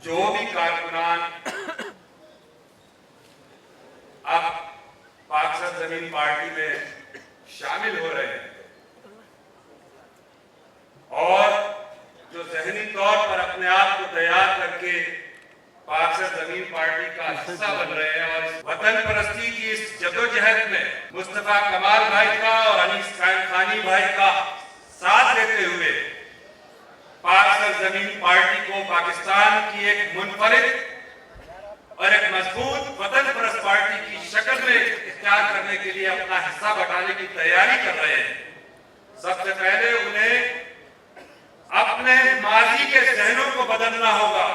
जो भी कारकुनान अब पाक सरजमीन पार्टी में शामिल हो रहे हैं और जो जहनी तौर पर अपने आप को तैयार करके पाक सरजमीन पार्टी का हिस्सा बन रहे हैं और वतन परस्ती की इस जदोजहद में मुस्तफा कमाल भाई का और अनीस खानी भाई का साथ देते हुए पाक सरजमीन पार्टी को पाकिस्तान की एक मुनफरिद और एक मजबूत वतन परस्त पार्टी की शक्ल में इख्तियार करने के लिए अपना हिस्सा बटाने की तैयारी कर रहे हैं। सबसे पहले उन्हें अपने माजी के जहनों को बदलना होगा,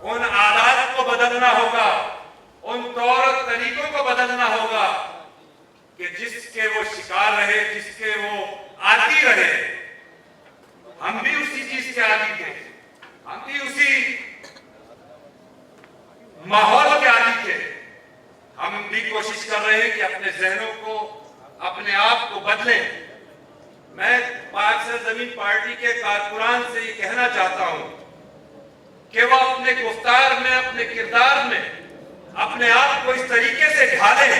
उन आदात को बदलना होगा, उन तौर तरीकों को बदलना होगा कि जिसके वो शिकार रहे, जिसके वो आदी रहे। हम भी उसी चीज के आदी थे, हम भी उसी माहौल के आदी थे। हम भी कोशिश कर रहे हैं कि अपने जहनों को, अपने आप को बदलें। मैं पाक सरजमीन पार्टी के कारकुनान से ये कहना चाहता हूं कि वो अपने गुफ्तार में, अपने किरदार में अपने आप को इस तरीके से ढालें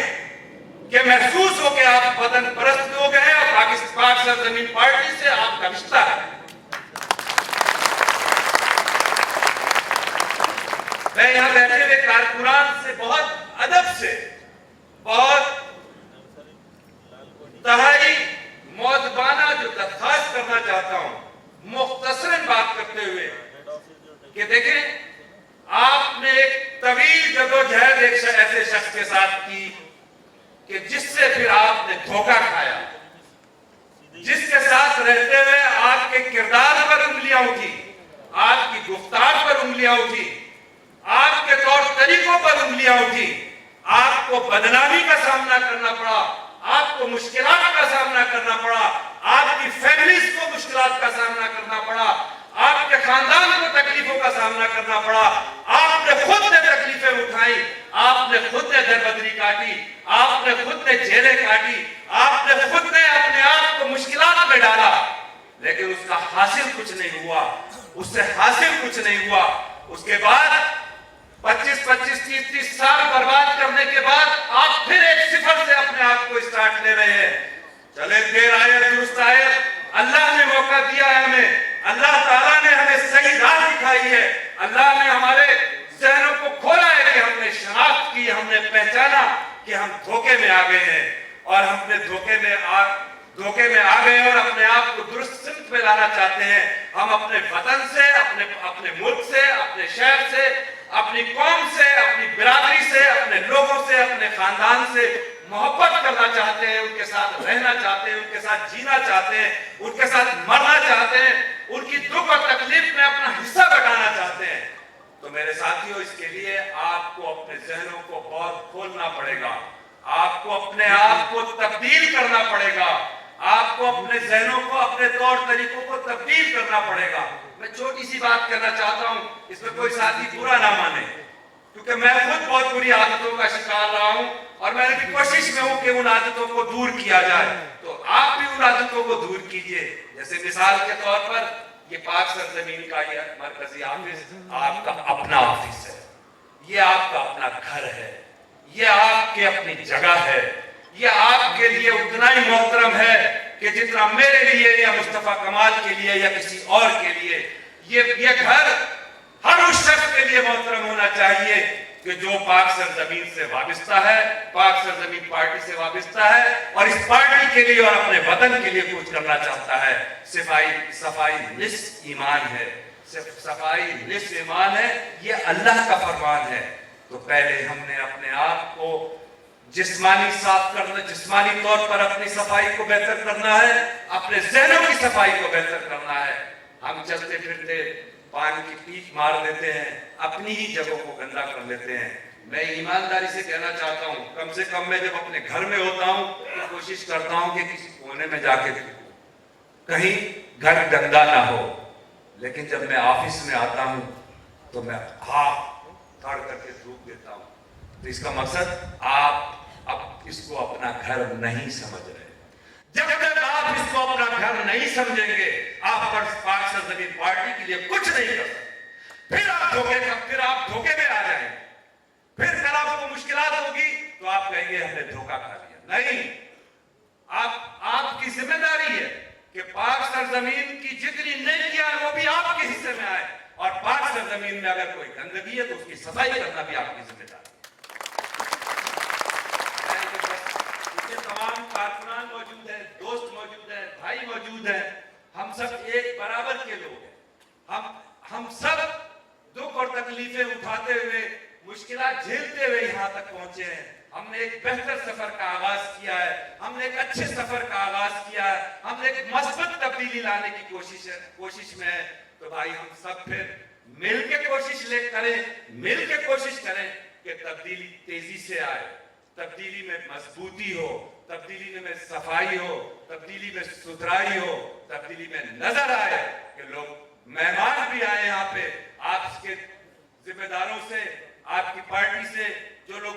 कि महसूस हो कि आप वतन परस्त लोग हैं और पाक सरजमीन पार्टी से आपका रिश्ता है। मैं यहां बैठे हुए कारकुनान से बहुत अदब से, बहुत तहाई मौदबाना जो दरखास्त करना चाहता हूं, मुख्तसरन बात करते हुए कि देखें, आपने एक तवील जदोजहद एक ऐसे शख्स के साथ की कि जिससे फिर आपने धोखा खाया, जिसके साथ रहते हुए आपके किरदार पर उंगलियां उठी, आपकी गुफ्तार पर उंगलियां उठी, आपके तौर तरीकों पर उंगलियां उठी, आपको बदनामी का सामना करना पड़ा, आपको मुश्किलात का सामना करना पड़ा, आपकी फैमिलीज को मुश्किलात का सामना करना पड़ा, आपके खानदान को तकलीफों का सामना करना पड़ा, आपने खुद ने तकलीफें उठाई, आपने खुद ने दरबदरी काटी, आपने खुद ने जेलें काटी, आपने खुद ने अपने आप को मुश्किलात में डाला, लेकिन उसका हासिल कुछ नहीं हुआ, उससे हासिल कुछ नहीं हुआ। उसके बाद 25-25, 30-30 साल बर्बाद करने के बाद आप फिर एक सिफर से अपने आप को स्टार्ट ले रहे हैं। चले देर आए दुरुस्त आए, अल्लाह ने मौका दिया है हमें, अल्लाह ताला ने हमें सही राह दिखाई है, अल्लाह ने हमारे जहनों को खोला है कि हमने शनाख्त की, हमने पहचाना कि हम धोखे में आ गए हैं और हमने धोखे में आ गए और अपने आप को दुरुस्त सिमत में लाना चाहते हैं। हम अपने वतन से, अपने मुल्क से, अपने शहर से, अपनी कौम से, अपनी बिरादरी से, अपने लोगों से, अपने खानदान से मोहब्बत करना चाहते हैं, उनके साथ रहना चाहते हैं, उनके साथ जीना चाहते हैं, उनके साथ मरना चाहते हैं, उनकी दुख और तकलीफ में अपना हिस्सा बटाना चाहते हैं। तो मेरे साथियों, इसके लिए आपको अपने जहनों को बहुत खोलना पड़ेगा, आपको अपने आप को तब्दील करना पड़ेगा, आपको अपने जहनों को, अपने तौर तरीकों को तब्दील करना पड़ेगा। मैं छोटी सी बात करना चाहता हूं, इसमें कोई साथी बुरा ना माने, क्योंकि मैं खुद बहुत बुरी आदतों का शिकार रहा हूं और मैं भी कोशिश में हूं कि उन आदतों को दूर किया जाए। तो आप भी उन आदतों को दूर कीजिए। जैसे मिसाल के तौर पर ये पाक सरजमीन का ये मरकजी ऑफिस आपका अपना ऑफिस है, ये आपका अपना घर है, ये आपकी अपनी जगह है, ये आपके लिए उतना ही मोहतरम है कि जितना मेरे लिए या मुस्तफा कमाल के लिए या किसी और के लिए। ये घर हर उस शख्स के लिए मोहतरम होना चाहिए कि जो पाक सरजमीन से वाबिस्ता है, पाक सरजमीन पार्टी से वाबिस्ता है और इस पार्टी के लिए और अपने वतन के लिए कुछ करना चाहता है। सफाई निस्फ ईमान है, सफाई निस्फ ईमान है, ये अल्लाह का फरमान है। तो पहले हमने अपने आप को जिस्मानी साफ करना, जिस्मानी तौर पर अपनी सफाई को बेहतर करना है, अपने जहनों की सफाई को बेहतर करना है। हम चलते फिरते पान की पीठ मार देते हैं, अपनी ही जगहों को गंदा कर लेते हैं। मैं ईमानदारी से कहना चाहता हूँ, कम से कम मैं जब अपने घर में होता हूँ तो कोशिश करता हूँ कि किसी कोने में जाके कहीं घर गंदा ना हो, लेकिन जब मैं ऑफिस में आता हूँ तो मैं हाथ ताड़ करके थूक देता हूँ। तो इसका मकसद आप अब इसको अपना घर नहीं समझ रहे। जब तक आप इसको अपना घर नहीं समझेंगे, आप पाक सरजमीन पार्टी के लिए कुछ नहीं कर सकते। फिर आप धोखे का फिर आप धोखे में आ जाएंगे, फिर कल आपको मुश्किलात होगी तो आप कहेंगे हमने धोखा खा लिया। नहीं, आपकी जिम्मेदारी है कि पाक सरजमीन की जितनी नेकियां वो भी आपके हिस्से में आए, और पाक सरजमीन में अगर कोई गंदगी है तो उसकी सफाई करना भी आपकी जिम्मेदारी है। तमाम कारकुनान मौजूद हैं, दोस्त मौजूद हैं, भाई मौजूद हैं, हम सब एक बराबर के लोग हैं। हम सब दुख और तकलीफें उठाते हुए, मुश्किलात झेलते हुए यहां तक पहुंचे हैं। हमने एक बेहतर सफर का आगाज किया है, हमने एक अच्छे सफर का आगाज किया है, हमने एक मस्बत तब्दीली लाने की कोशिश में है। तो भाई हम सब फिर मिल के कोशिश करें कि तब्दीली तेजी से आए, तब्दीली में मजबूती हो, तब्दीली में सफाई हो, तब्दीली में सुथराई हो, तब्दीली में नजर आए कि लोग मेहमान भी आए यहाँ पे, आपके जिम्मेदारों से, आपकी पार्टी से, जो लोग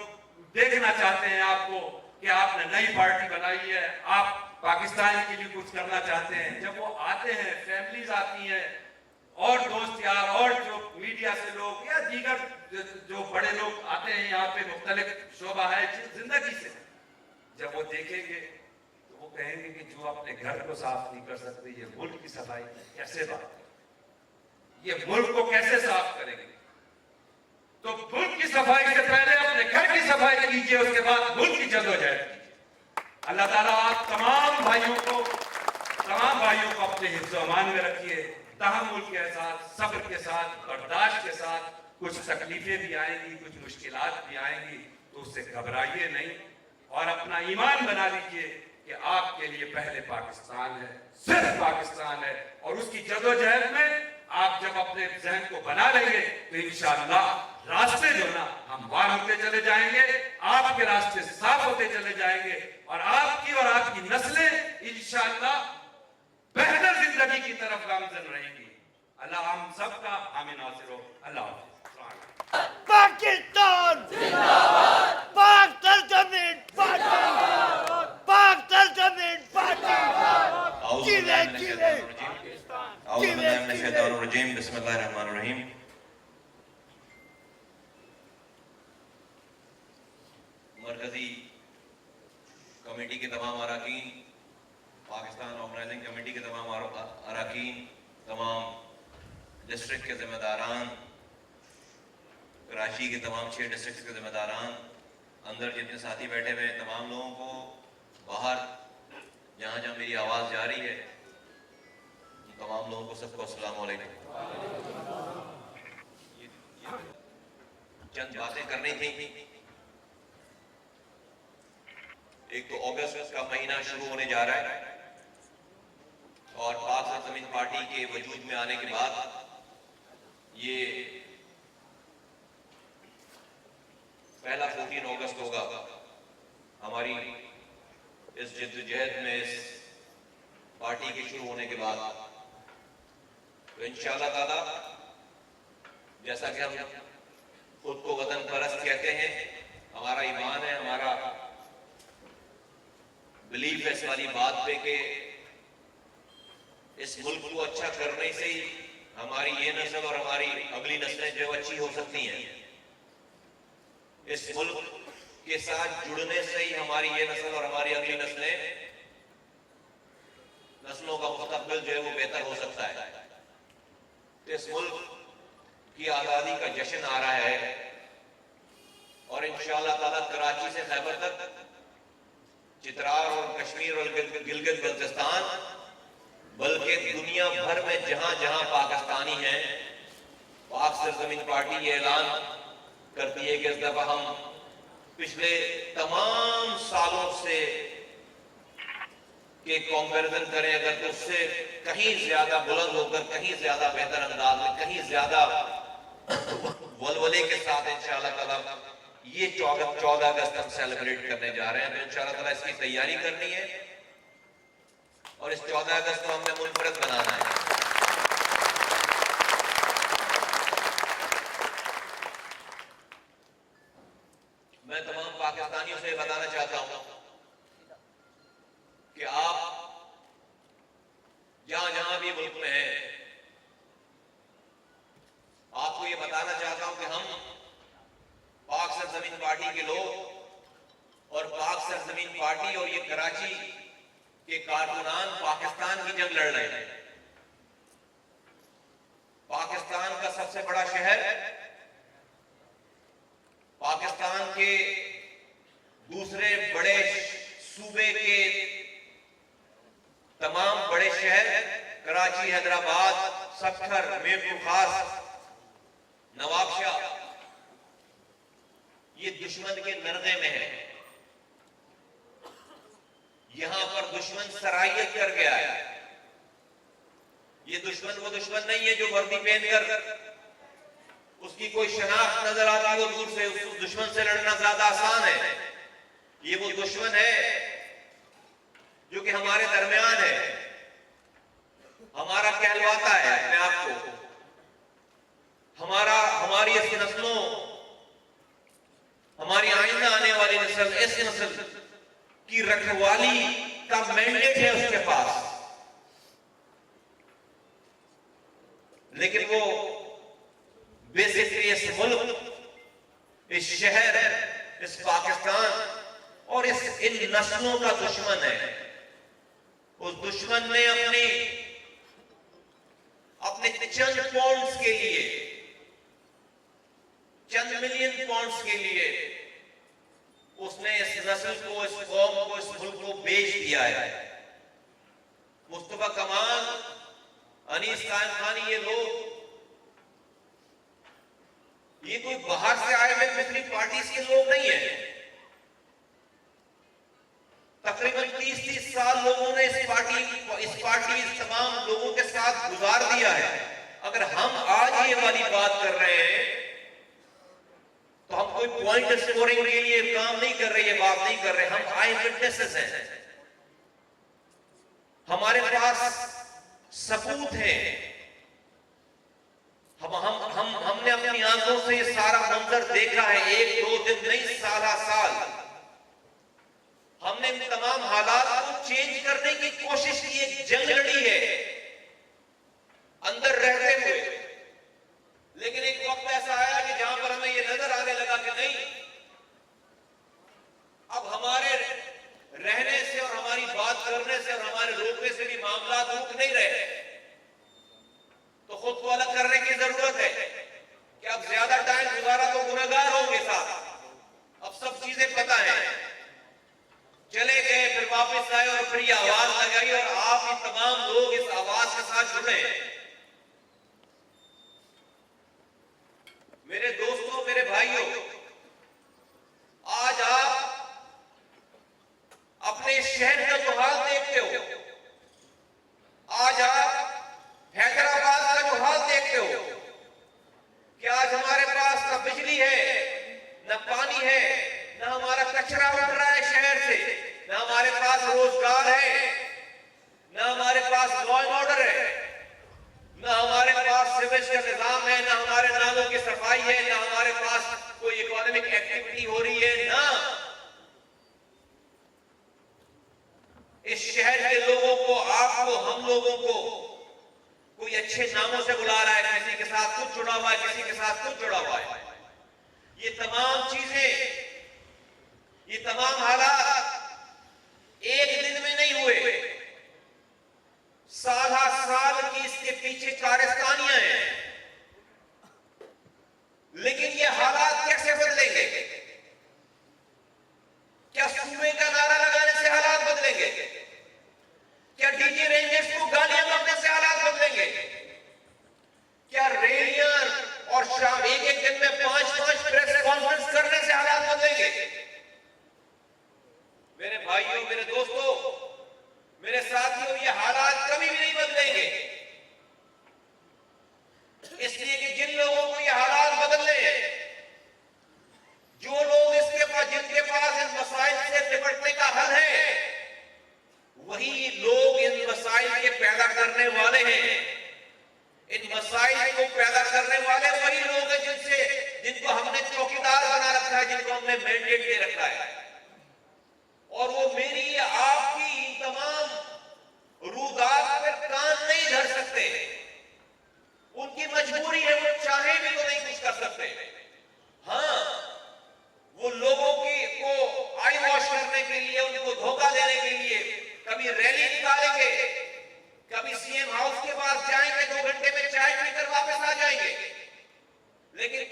देखना चाहते हैं आपको कि आपने नई पार्टी बनाई है, आप पाकिस्तान के लिए कुछ करना चाहते हैं, जब वो आते हैं, फैमिलीज आती हैं और दोस्त यार और जो मीडिया से लोग या दीगर जो बड़े लोग आते हैं यहाँ पे, मुख्तलिफ शोबा है जिंदगी से, जब वो देखेंगे तो वो कहेंगे कि जो अपने घर को साफ नहीं कर सकते, ये मुल्क की सफाई कैसे बात है, ये मुल्क को कैसे साफ करेंगे। तो मुल्क की सफाई से पहले अपने घर की सफाई कीजिए, उसके बाद मुल्क की जदोजहद कीजिए। अल्लाह ताला आप तमाम भाइयों को अपने हिफ्ज़ व अमान में रखिए, तहम्मुल के साथ, सब्र के साथ, बर्दाश्त के साथ। कुछ तकलीफें भी आएंगी, कुछ मुश्किलात भी आएंगी, तो उससे घबराइए नहीं और अपना ईमान बना लीजिए कि आपके लिए पहले पाकिस्तान है, सिर्फ पाकिस्तान है, और उसकी जदोजहद में आप जब अपने जहन को बना लेंगे तो इंशाअल्लाह रास्ते जो ना हमवार होते चले जाएंगे, आपके रास्ते साफ होते चले जाएंगे, और आपकी और आपकी नस्लें इंशाअल्लाह बेहतर जिंदगी की तरफ गामजन रहेंगी। अल्लाह हम सबका हामी नासिर हो। अल्लाह हाफ़िज़। पाकिस्तान जिंदाबाद, पाक सरजमीन पाकिस्तान, पाक सरजमीन पाकिस्तान, जिले जिले बिस्मिल्लाहिर्रहमानिर्रहीम। मरकजी कमेटी के तमाम अरकान, पाकिस्तान ऑर्गेनाइजिंग कमेटी के तमाम अरकान, तमाम डिस्ट्रिक्ट के जिम्मेदारान, कराची के तमाम 6 डिस्ट्रिक्ट के जिम्मेदारान, अंदर जितने साथी बैठे हुए हैं, तमाम लोगों को, बाहर जहाँ जहाँ मेरी आवाज़ जा रही है, तमाम लोगों को सबको अस्सलाम वालेकुम। चंद बातें करनी थी। एक तो अगस्त का महीना शुरू होने जा रहा है और पाक सरजमीन पार्टी के वजूद में आने के बाद ये पहला 14 अगस्त होगा हमारी इस जिद्दोजहद में, इस पार्टी के शुरू होने के बाद। तो इंशाअल्लाह ताला, जैसा कि हम खुद को वतन परस्त कहते हैं, हमारा ईमान है, हमारा बिलीफ है इस वाली बात पे कि इस मुल्क को अच्छा करने से ही हमारी ये नस्ल और हमारी अगली नस्लें जो अच्छी हो सकती हैं। इस मुल्क के साथ जुड़ने से ही हमारी ये नस्ल और हमारी अगली नस्लों का मुस्तकबिल जो है वो बेहतर हो सकता है। तो इस मुल्क की आज़ादी का जश्न आ रहा है और इंशाअल्लाह ताला कराची से खैबर तक, चित्राल और कश्मीर और गिलगित बल्तिस्तान, बल्कि दुनिया भर में जहां जहां पाकिस्तानी हैं, पाक सरजमीन पार्टी ये ऐलान करती है कि इस दफा हम पिछले तमाम सालों से के कंपैरिजन करें अगर, तो उससे कहीं ज्यादा बुलंद होकर, कहीं ज्यादा बेहतर अंदाज में, कहीं ज्यादा वलवले के साथ इंशाअल्लाह ताला ये 14 अगस्त हम सेलिब्रेट करने जा रहे हैं। तो इंशाअल्लाह ताला इसकी तैयारी करनी है और इस 14 अगस्त को हमने मुनफरद बनाना है। मैं तमाम पाकिस्तानियों से बताना चाहता हूं कि आप जहां जहां भी मुल्क में हैं, आपको ये बताना पार्टी के लोग और पाक सरजमीन पार्टी और ये कराची के कारकुनान पाकिस्तान की जंग लड़ रहे हैं। पाकिस्तान का सबसे बड़ा शहर, पाकिस्तान के दूसरे बड़े सूबे के तमाम बड़े शहर कराची, हैदराबाद, सखर, मीरपुर खास, नवाबशाह, ये दुश्मन के नरगे में है। यहां पर दुश्मन सरायत कर गया है। ये दुश्मन वो दुश्मन नहीं है जो वर्दी पहनकर उसकी कोई शनाख्त नजर आती हो दूर से, उस दुश्मन से लड़ना ज्यादा आसान है। ये वो दुश्मन है जो कि हमारे दरमियान है, हमारा कहलवाता है अपने आप को, हमारी ऐसी नस्लों, हमारी आइंदा आने वाली नस्ल, ऐसी नस्ल की रखवाली का मैंडेट है उसके पास। लेकिन वो बेसिकली इस मुल्क, इस शहर, इस पाकिस्तान और इन नस्लों का दुश्मन है। उस दुश्मन ने अपने चंद पॉइंट्स के लिए, चंद मिलियन पॉइंट्स के लिए उसने इस नस्ल को, इस कौम को, इस मुल्क को बेच दिया है। मुस्तफा कमाल, अनीस कायम खानी, ये लोग, ये कोई बाहर से आए हुए दूसरी पार्टी के लोग नहीं है। तकरीबन 30-30 साल लोगों ने इस पार्टी इस तमाम लोगों के साथ गुजार दिया है। अगर हम आज ये वाली बात कर रहे हैं तो हम कोई पॉइंट स्कोरिंग के लिए काम नहीं कर रहे, ये बात नहीं कर रहे, हम आई विटनेसेस हैं। हमारे पास सबूत है। हमने अपनी आंखों से ये सारा मंजर देखा है, 1-2 दिन नहीं, साल। हमने इन तमाम हालात को चेंज करने की कोशिश की, एक जंग लड़ी है अंदर रहते हुए। लेकिन एक वक्त ऐसा आया कि जहां पर हमें यह नजर आने लगा कि नहीं, अब हमारे रहने से और हमारी बात करने से और हमारे रोकने से भी मामला रुक नहीं रहे, तो खुद को अलग करने की जरूरत है कि अब ज्यादा टाइम गुजारा तो गुनहगार होंगे साथ। अब सब चीजें पता है, चले गए, फिर वापस आए और फिर ये आवाज लगाई और आप ये तमाम लोग इस आवाज के साथ जुड़े। मेरे दोस्तों, मेरे भाइयों, आज आप अपने शहर का जो हाल देखते हो, आज आप हैदराबाद का जो हाल देखते हो कि आज हमारे पास न बिजली है, न पानी है, न हमारा कचरा उठ रहा है शहर से, न हमारे पास रोजगार है, न हमारे पास लॉ एंड ऑर्डर है, न हमारे पास सीवेज का निजाम है, न हमारे नालों की सफाई है, न हमारे पास कोई इकोनॉमिक एक्टिविटी हो रही है, ना इस शहर के लोगों को, आपको, हम लोगों को कोई अच्छे नामों से बुला रहा है, किसी के साथ कुछ जुड़ा हुआ है, किसी के साथ कुछ जुड़ा हुआ है। ये तमाम चीजें, ये तमाम हालात एक दिन में नहीं हुए, साल की इसके पीछे कारस्तानियां हैं। लेकिन ये हालात कैसे बदलेंगे? क्या सूबे का नारा लगाने से हालात बदलेंगे? क्या डीजी रेंजर्स को गालियां बकने से हालात बदलेंगे? क्या रैलियां और शाम एक दिन में 5-5 प्रेस कॉन्फ्रेंस करने से हालात बदलेंगे? मेरे भाइयों, मेरे दोस्तों, मेरे साथियों, ये हालात कभी भी नहीं बदलेंगे। इसलिए कि जिन लोगों को ये हालात बदलने हैं, जो लोग जिनके पास इन मसाइल से निपटने का हल है, वही लोग इन मसाइल के पैदा करने वाले हैं। इन मसाइल को पैदा करने वाले वही लोग हैं जिनको हमने चौकीदार बना रखा है, जिनको हमने मैंडेट दे रखा है। और वो मेरी आपकी तमाम रुदात पर कान नहीं धर सकते। उनकी मजबूरी है, वो चाहे भी तो नहीं कुछ कर सकते। हाँ, वो लोग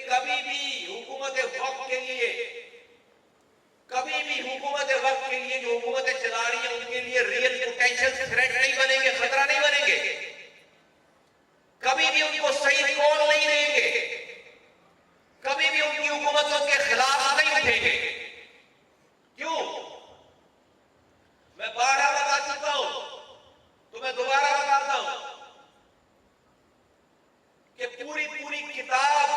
कभी भी हुकूमत वक्त के लिए, कभी भी हुकूमत वक्त के लिए जो हुकूमतें चला रही हैं उनके लिए रियल पोटेंशियल थ्रेट नहीं बनेंगे, खतरा नहीं बनेंगे, कभी भी उनको सही कॉल नहीं देंगे, कभी भी उनकी हुकूमतों के खिलाफ नहीं उठेंगे। क्यों? मैं बारहा बता चुका हूं, तो मैं दोबारा बताता हूं कि पूरी किताब,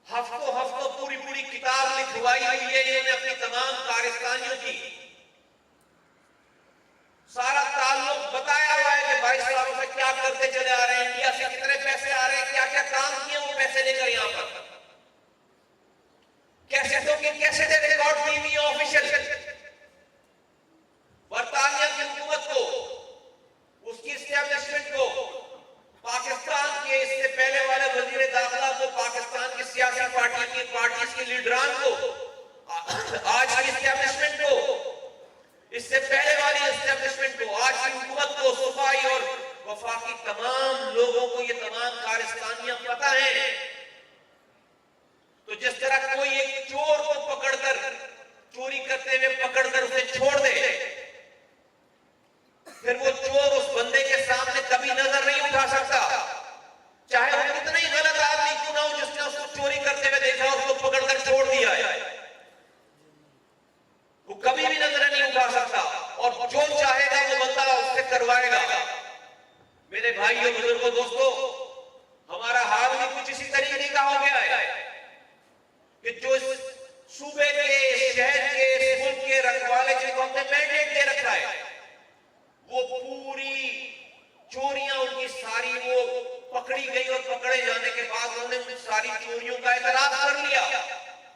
हफ्तों हफ्तों पूरी किताब लिखवाई हुई है इन्होंने अपनी तमाम कारस्तानियों की। सारा ताल्लुक बताया हुआ है कि 22 सालों से क्या करते चले आ रहे हैं, इंडिया से कितने पैसे आ रहे हैं, क्या क्या काम किए वो पैसे लेकर यहां पर, कैसेटों की कैसेटें रिकॉर्ड की हुई है ऑफिशियल। बरतानिया की हुकूमत को, उसकी एस्टेब्लिशमेंट को, पाकिस्तान के इससे पहले वाले वजीर दाखिला को, पाकिस्तान की सियासी पार्टी के लीडरान को, आज की एस्टेब्लिशमेंट को, इससे पहले वाली एस्टेब्लिशमेंट को, आज की हुकूमत को, सूबाई और वफाकी तमाम लोगों को ये तमाम कारस्तानियां पता है। तो जिस तरह कोई एक चोर को पकड़कर, चोरी करते हुए पकड़कर उसे छोड़ दे, फिर वो चोर उस बंदे के सामने कभी नजर नहीं उठा सकता, चाहे वो कितना ही गलत आदमी क्यों ना हो जिसने उसको चोरी करते हुए देखा और उसको पकड़कर छोड़ दिया है, वो कभी भी नजर नहीं उठा सकता और जो चाहेगा वो बंदा उससे करवाएगा। मेरे भाइयों, बुजुर्गों, दोस्तों, हमारा हाल भी कुछ इसी तरीके का हो गया है कि जो सूबे के, शहर के, मुल्क के रखवाले जिनको हमने मैंडेट दे रखा है, वो पूरी चोरियां उनकी सारी वो पकड़ी गई और पकड़े जाने के बाद उन्होंने उन सारी चोरियों का एतराफ कर लिया,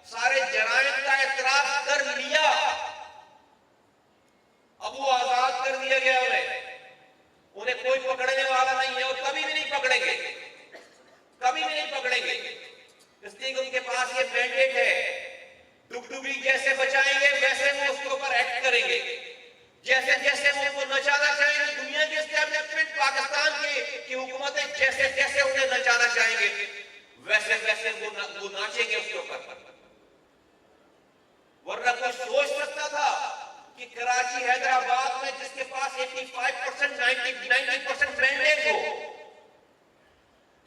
सारे जराइम का एतराफ कर लिया। अब वो आजाद कर दिया गया उन्हें कोई पकड़ने वाला नहीं है और कभी भी नहीं पकड़ेंगे, कभी भी नहीं पकड़ेंगे, इसलिए उनके पास ये मैंडेट है। डुगडुगी जैसे बचाएंगे वैसे वो उसके ऊपर एक्ट करेंगे, जैसे जैसे वो उनको नचाना चाहेंगे, दुनिया की एस्टेब्लिशमेंट, पाकिस्तान की हुकूमतें जैसे जैसे उन्हें नचाना चाहेंगे वैसे वैसे वो नाचेंगे उसके ऊपर। वरना कोई सोच सकता था कि कराची, हैदराबाद में जिसके पास 85% 90% मैंडेट हो,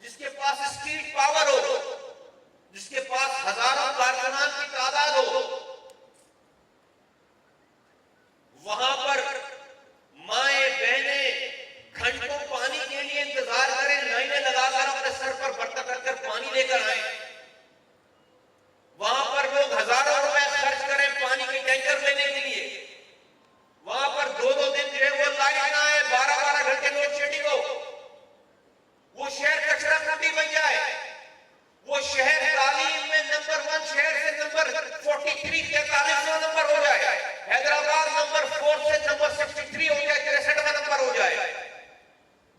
जिसके पास स्ट्रीट पावर हो, जिसके पास हजारों कारकुनान की तादाद हो, वहां पर माएं बहनें घंटों पानी के लिए इंतजार करें, लाइनें लगाकर अपने सर पर बर्तन रखकर पानी लेकर आए, वहां पर लोग हजारों रुपए खर्च करें पानी के टैंकर लेने के लिए, वहां पर 2-2 दिन जो है वो लाइट ना आए, 12-12 घंटे लोड शेडिंग हो, वो शहर कचरा नदी बन जाए, वो शहर तालीम में नंबर 1 शहर से नंबर 43 नंबर हो जाए, हैदराबाद नंबर 4 से नंबर 63 हो जाए, 63वां नंबर हो जाए,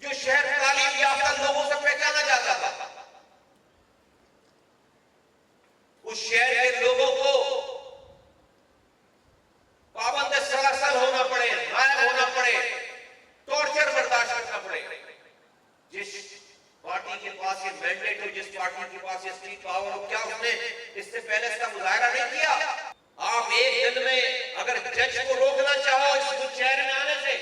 जो शहर तालीम याफ्ता लोगों से पहचाना जाता था। उस शहर के लोगों को पाबंद सलासल होना पड़े, गायब होना पड़े, टॉर्चर बर्दाश्त करना पड़े। जिस पार्टी के पास ये मैंडेट हो, जिस पार्टी के पास ये स्ट्रीट पावर हो, क्या उसने इससे पहले इसका मुजाहरा नहीं किया? आप एक दिन में अगर जज को रोकना चाहो इस शहर में आने से,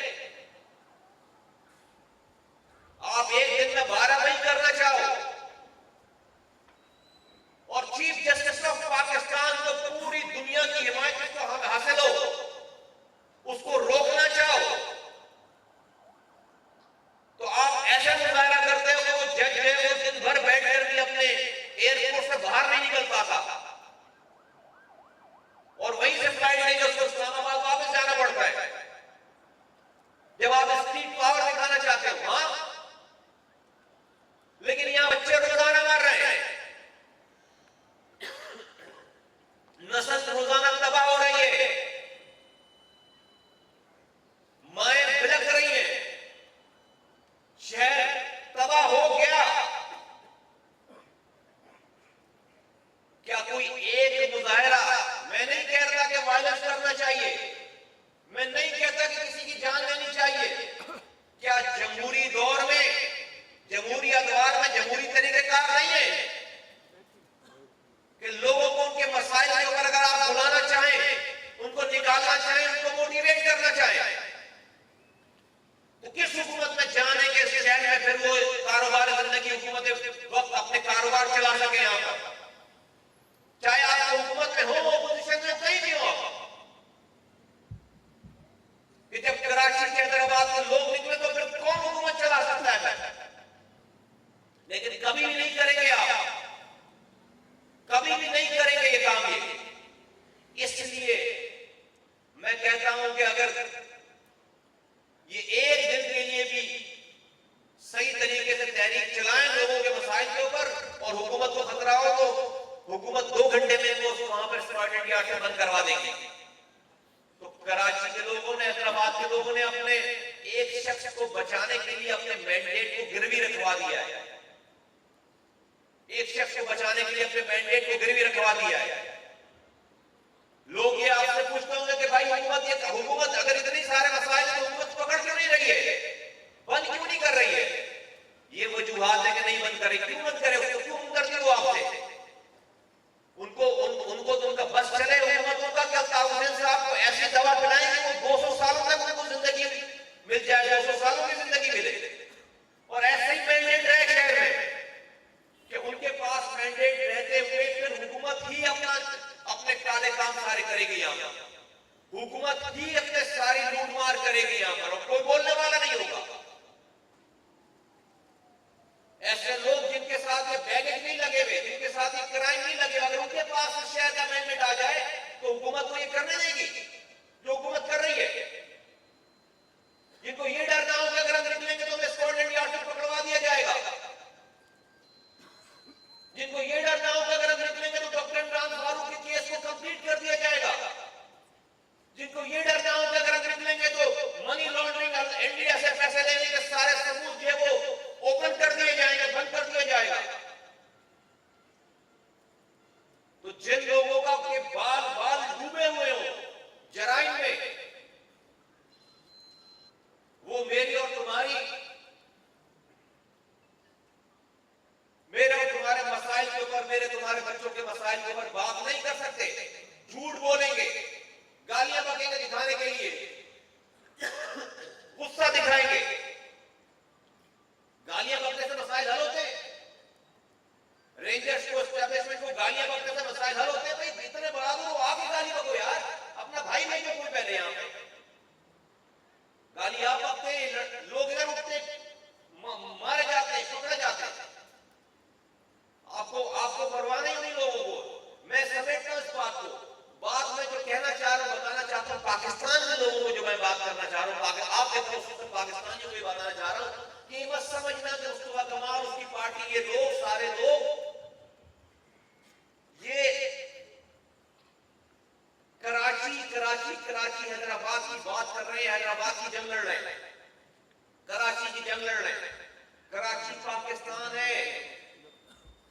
आप एक दिन में 12 मई करना चाहो और चीफ जस्टिस ऑफ पाकिस्तान को पूरी दुनिया की हिमायत को हासिल हो, उसको रोकना चाहो, तो आप ऐसा मुजाहरा करते हो कि वो जज है वो दिन भर बैठ कर भी अपने एयरपोर्ट से बाहर नहीं निकल पाता और वहीं से फ्लाइट लेके उसको इस्लामाबाद वापस जाना पड़ता है जब आप स्ट्रीट पावर दिखाना चाहते हो। हाँ, लेकिन यहां बच्चे रोजाना मर रहे हैं, नस्ल रोजाना तबाह हो रही है, माएं बिलख रही हैं, शहर तबाह हो गया। क्या कोई सके यहां पर, चाहे आप हुकूमत में हो अपोजिशन में, कहीं भी हो। कि जब कराची के हैदराबाद से लोग निकले तो फिर कौन हुकूमत चला सकता है? लेकिन कभी भी नहीं करेंगे आप, कभी भी नहीं करेंगे ये काम। ये इसलिए मैं कहता हूं कि अगर ये एक दिन के लिए भी सही तरीके से तहरीक चलाएं लोगों के मसाइल के ऊपर, और हुकूमत को खतरा हो तो हुकूमत 2 घंटे में वो वहां पर स्टूडेंट यार्ड से बंद करवा देंगे। तो कराची के लोगों ने, हैदराबाद के लोगों ने अपने एक शख्स को बचाने के लिए अपने मैंडेट को गिरवी रखवा दिया है। एक शख्स को बचाने के लिए अपने मैंडेट को गिरवी रखवा दिया है। लोग ये आपसे पूछते होंगे कि भाई हुकूमत अगर इतनी सारे मसाइल तो हुकूमत पकड़ क्यों नहीं रही है, बंद क्यों नहीं कर रही है? ये वजूहात है कि नहीं बंद करे। क्यों बंद करे? उसको क्यों करती वो आपसे? उनको तो उनका बस चले हुकूमतों का क्या? ताउसेन साहब को ऐसी दवा पिलाएंगे वो 200 सालों तक उनको जिंदगी मिल जाए, 200 सालों की जिंदगी मिले। और ऐसे ही मैंडेट रहे शहर में कि उनके पास मैंडेट रहते हुए फिर हुकूमत ही अपने काले काम सारे करेगी यहां पर, हुकूमत ही अपने सारी लूटमार करेगी यहां पर, और कोई बोलने वाला नहीं होगा। ऐसे लोग जिनके साथ ये बैगेज नहीं लगे हुए, जिनके साथ ये क्राइम नहीं लगे, अगर उनके पास शहर का मैंडेट आ जाए तो हुकूमत को ये करने देगी जो हुकूमत कर रही है। जिनको ये डर ना हो कि अगर हम निकलेंगे तो हमें स्कॉटलैंड यार्ड से पकड़वा दिया जाएगा, जिनको ये डर ना हो कि अगर हम निकलेंगे तो डॉक्टर इमरान फारूक के केस को कंप्लीट कर दिया जाएगा, जिनको ये डर ना हो कि अगर हम निकलेंगे तो मनी लॉन्ड्रिंग और इंडिया से पैसे लेने के सारे सबूत जो है वो ओपन कर दिए जाएंगे, बंद कर दिया जाएगा। तो जिन लोगों का के बाल बाल डूबे हुए हो जराइम में, वो मेरी और तुम्हारी, मेरे और तुम्हारे मसाइल के ऊपर, मेरे तुम्हारे बच्चों के मसाइल के ऊपर बात नहीं कर सकते। झूठ बोलेंगे, गालियां बकेंगे दिखाने के लिए, गुस्सा दिखाएंगे। गालियां बकने से मसाइल हल होते हैं? रेंजर्स को, एस्टैब्लिशमेंट को गालियां बकने से मसाइल हल होते हैं? भाई इतने बहादुर हो, आप ही गाली बको यार, अपना भाई नहीं जो कोई पहले यहां पे गाली आप बकते, लोग इधर उठते, मारे जाते हैं, पकड़े जाते हैं। आपको परवाह नहीं उन्हीं लोगों को। मैं समेटता हूं इस बात को। बात में जो कहना चाह रहा हूं, बताना चाहता हूं पाकिस्तान के लोगों को, जो मैं बात करना चाह रहा हूं आपके तरफ से पाकिस्तानियों को बताना चाह रहा हूं कि बस समझना कि मुस्तफा कमाल, उसकी पार्टी, ये लोग, सारे लोग ये कराची हैदराबाद की बात कर रहे हैं, हैदराबाद की जंग लड़ रहे हैं, कराची की जंग लड़ रहे हैं। कराची पाकिस्तान है,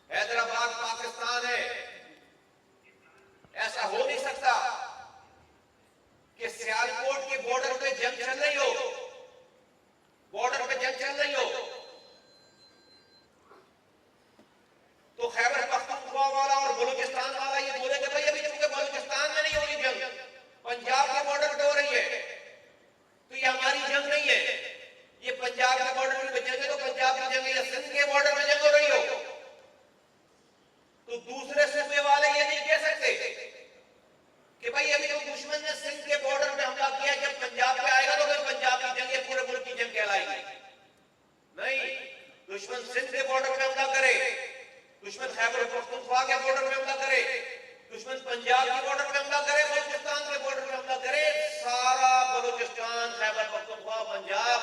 हैदराबाद पाकिस्तान है। ऐसा हो नहीं सकता कि सियालकोट के बॉर्डर पे जंग चल रही हो, बॉर्डर पे जंग चल रही हो तो खैबर पख्तूनख्वा वाला और बलूचिस्तान वाला ये बोले कि भाई अभी चूंकि बलूचिस्तान में नहीं हो रही जंग, पंजाब के बॉर्डर पे हो रही है, तो ये हमारी जंग नहीं है, ये पंजाब के बॉर्डर पे जंग है तो पंजाब की जंग है, सिंध के बॉर्डर पे जंग हो रही हो तो दूसरे सूबे वाले ये नहीं कह सकते कि भाई अभी तो दुश्मन ने सिंध के बॉर्डर पे हमला किया, जब पंजाब पे आएगा तो फिर पंजाब की जंग, ये पूरे मुल्क की जंग कहलाएगी। नहीं, दुश्मन सिंध के बॉर्डर पे हमला करे, दुश्मन खैबर पख्तूनख्वा के बॉर्डर पे हमला करे, दुश्मन पंजाब के बॉर्डर पे हमला करे, बलूचिस्तान के बॉर्डर पे हमला करे, सारा बलूचिस्तान, खैबर पख्तूनख्वा, पंजाब,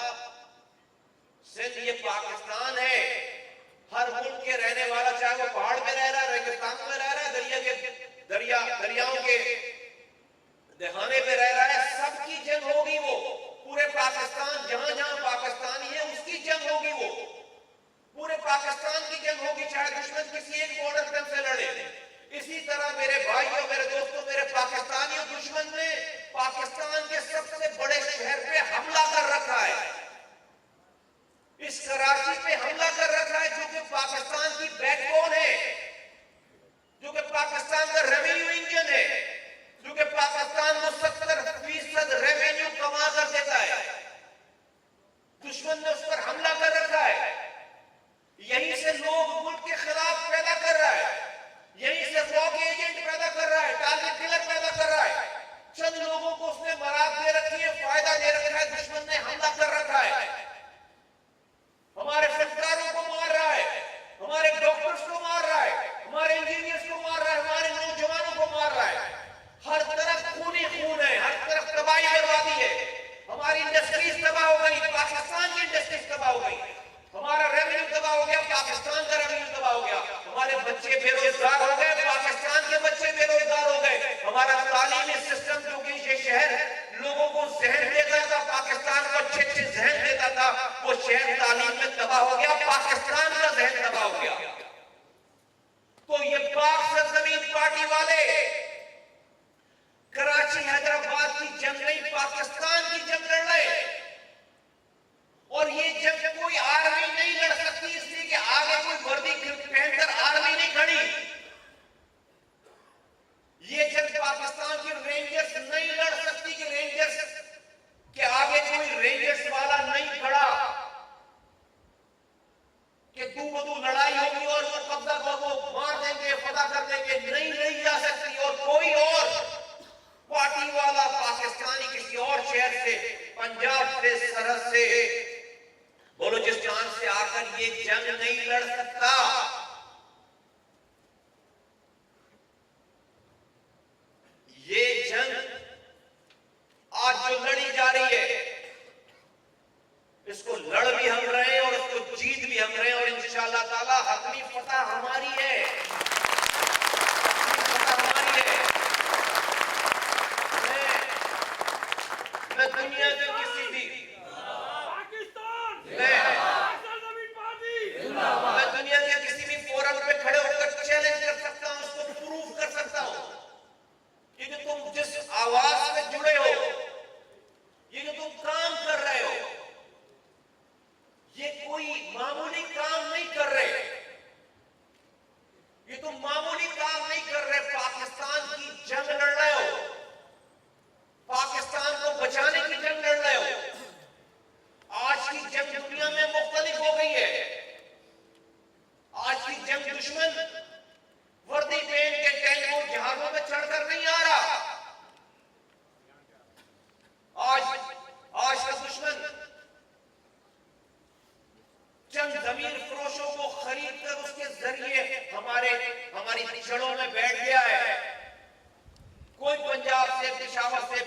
सिंध ये पाकिस्तान है। हर मुल्क के रहने वाला, चाहे वो पहाड़ में रह रहा है, रेगिस्तान में रह रहा है, दरियाओं के दहाने पे रह रहा है, सबकी जंग होगी वो। पूरे पाकिस्तान, जहां जहां पाकिस्तानी है उसकी जंग होगी वो, पूरे पाकिस्तान की जंग होगी, चाहे दुश्मन किसी एक बॉर्डर पे हमसे लड़े। इसी तरह मेरे भाइयों, मेरे दोस्तों, मेरे पाकिस्तानियों, दुश्मन ने पाकिस्तान के सबसे बड़े शहर पे हमला कर रखा है, इस कराची पे हमला कर रखा है, जो कि पाकिस्तान की बैकबोन है। बच्चे बेरोजगार हो गए, पाकिस्तान के बच्चे बेरोजगार हो गए। हमारा तालीमी सिस्टम, क्योंकि ये शहर लोगों को जहन देता था, पाकिस्तान को अच्छे अच्छे जहन देता था, वो शहर तालीम में तबाह हो गया, पाकिस्तान का जहन तबाह हो गया। तो ये पाक सरजमीन पार्टी वाले कराची हैदराबाद की जंग नहीं, पाकिस्तान की जंग लड़ रहे। और ये जंग कोई आर्मी नहीं लड़ सकती, इसलिए कि आगे कोई वर्दी पहनकर आर्मी नहीं खड़ी। ये जंग पाकिस्तान की रेंजर्स नहीं लड़ सकती कि रेंजर्स के आगे कोई रेंजर्स वाला नहीं खड़ा कि तू बदू लड़ाई होगी और वो कब्जा को मार देंगे, फतह कर देंगे। नहीं लड़ी जा सकती। और कोई और पार्टी वाला पाकिस्तानी किसी और शहर से, पंजाब से, सरहद से, बलूचिस्तान से आकर ये जंग नहीं लड़ सकता। ये जंग आज जो लड़ी जा रही है, इसको लड़ भी हम रहे हैं और इसको जीत भी हम रहे हैं। और इंशाअल्लाह ताला हतमी फतह हमारी है, फतह हमारी है। मैं दुनिया के किसी भी मैं दुनिया के किसी भी फोरम पे खड़े होकर चैलेंज कर सकता हूं, उसको प्रूव कर सकता हूं कि जो तुम जिस आवाज में जुड़े हो, ये जो तुम काम कर रहे हो, ये कोई मामूली काम नहीं कर रहे। ये तुम मामूली काम नहीं कर रहे, पाकिस्तान की जंग लड़ रहे हो, पाकिस्तान को बचाने की जंग लड़ रहे हो। आज की जंग दुनिया में मुख्तलिफ हो गई है। आज की जंग दुश्मन वर्दी पहन के टैंकों जहाजों में चढ़कर नहीं आ रहा। आज का दुश्मन चंद जमीन फरोशों को खरीद कर उसके जरिए हमारी जड़ों में बैठ गया है। कोई पंजाब से, पेशावर से,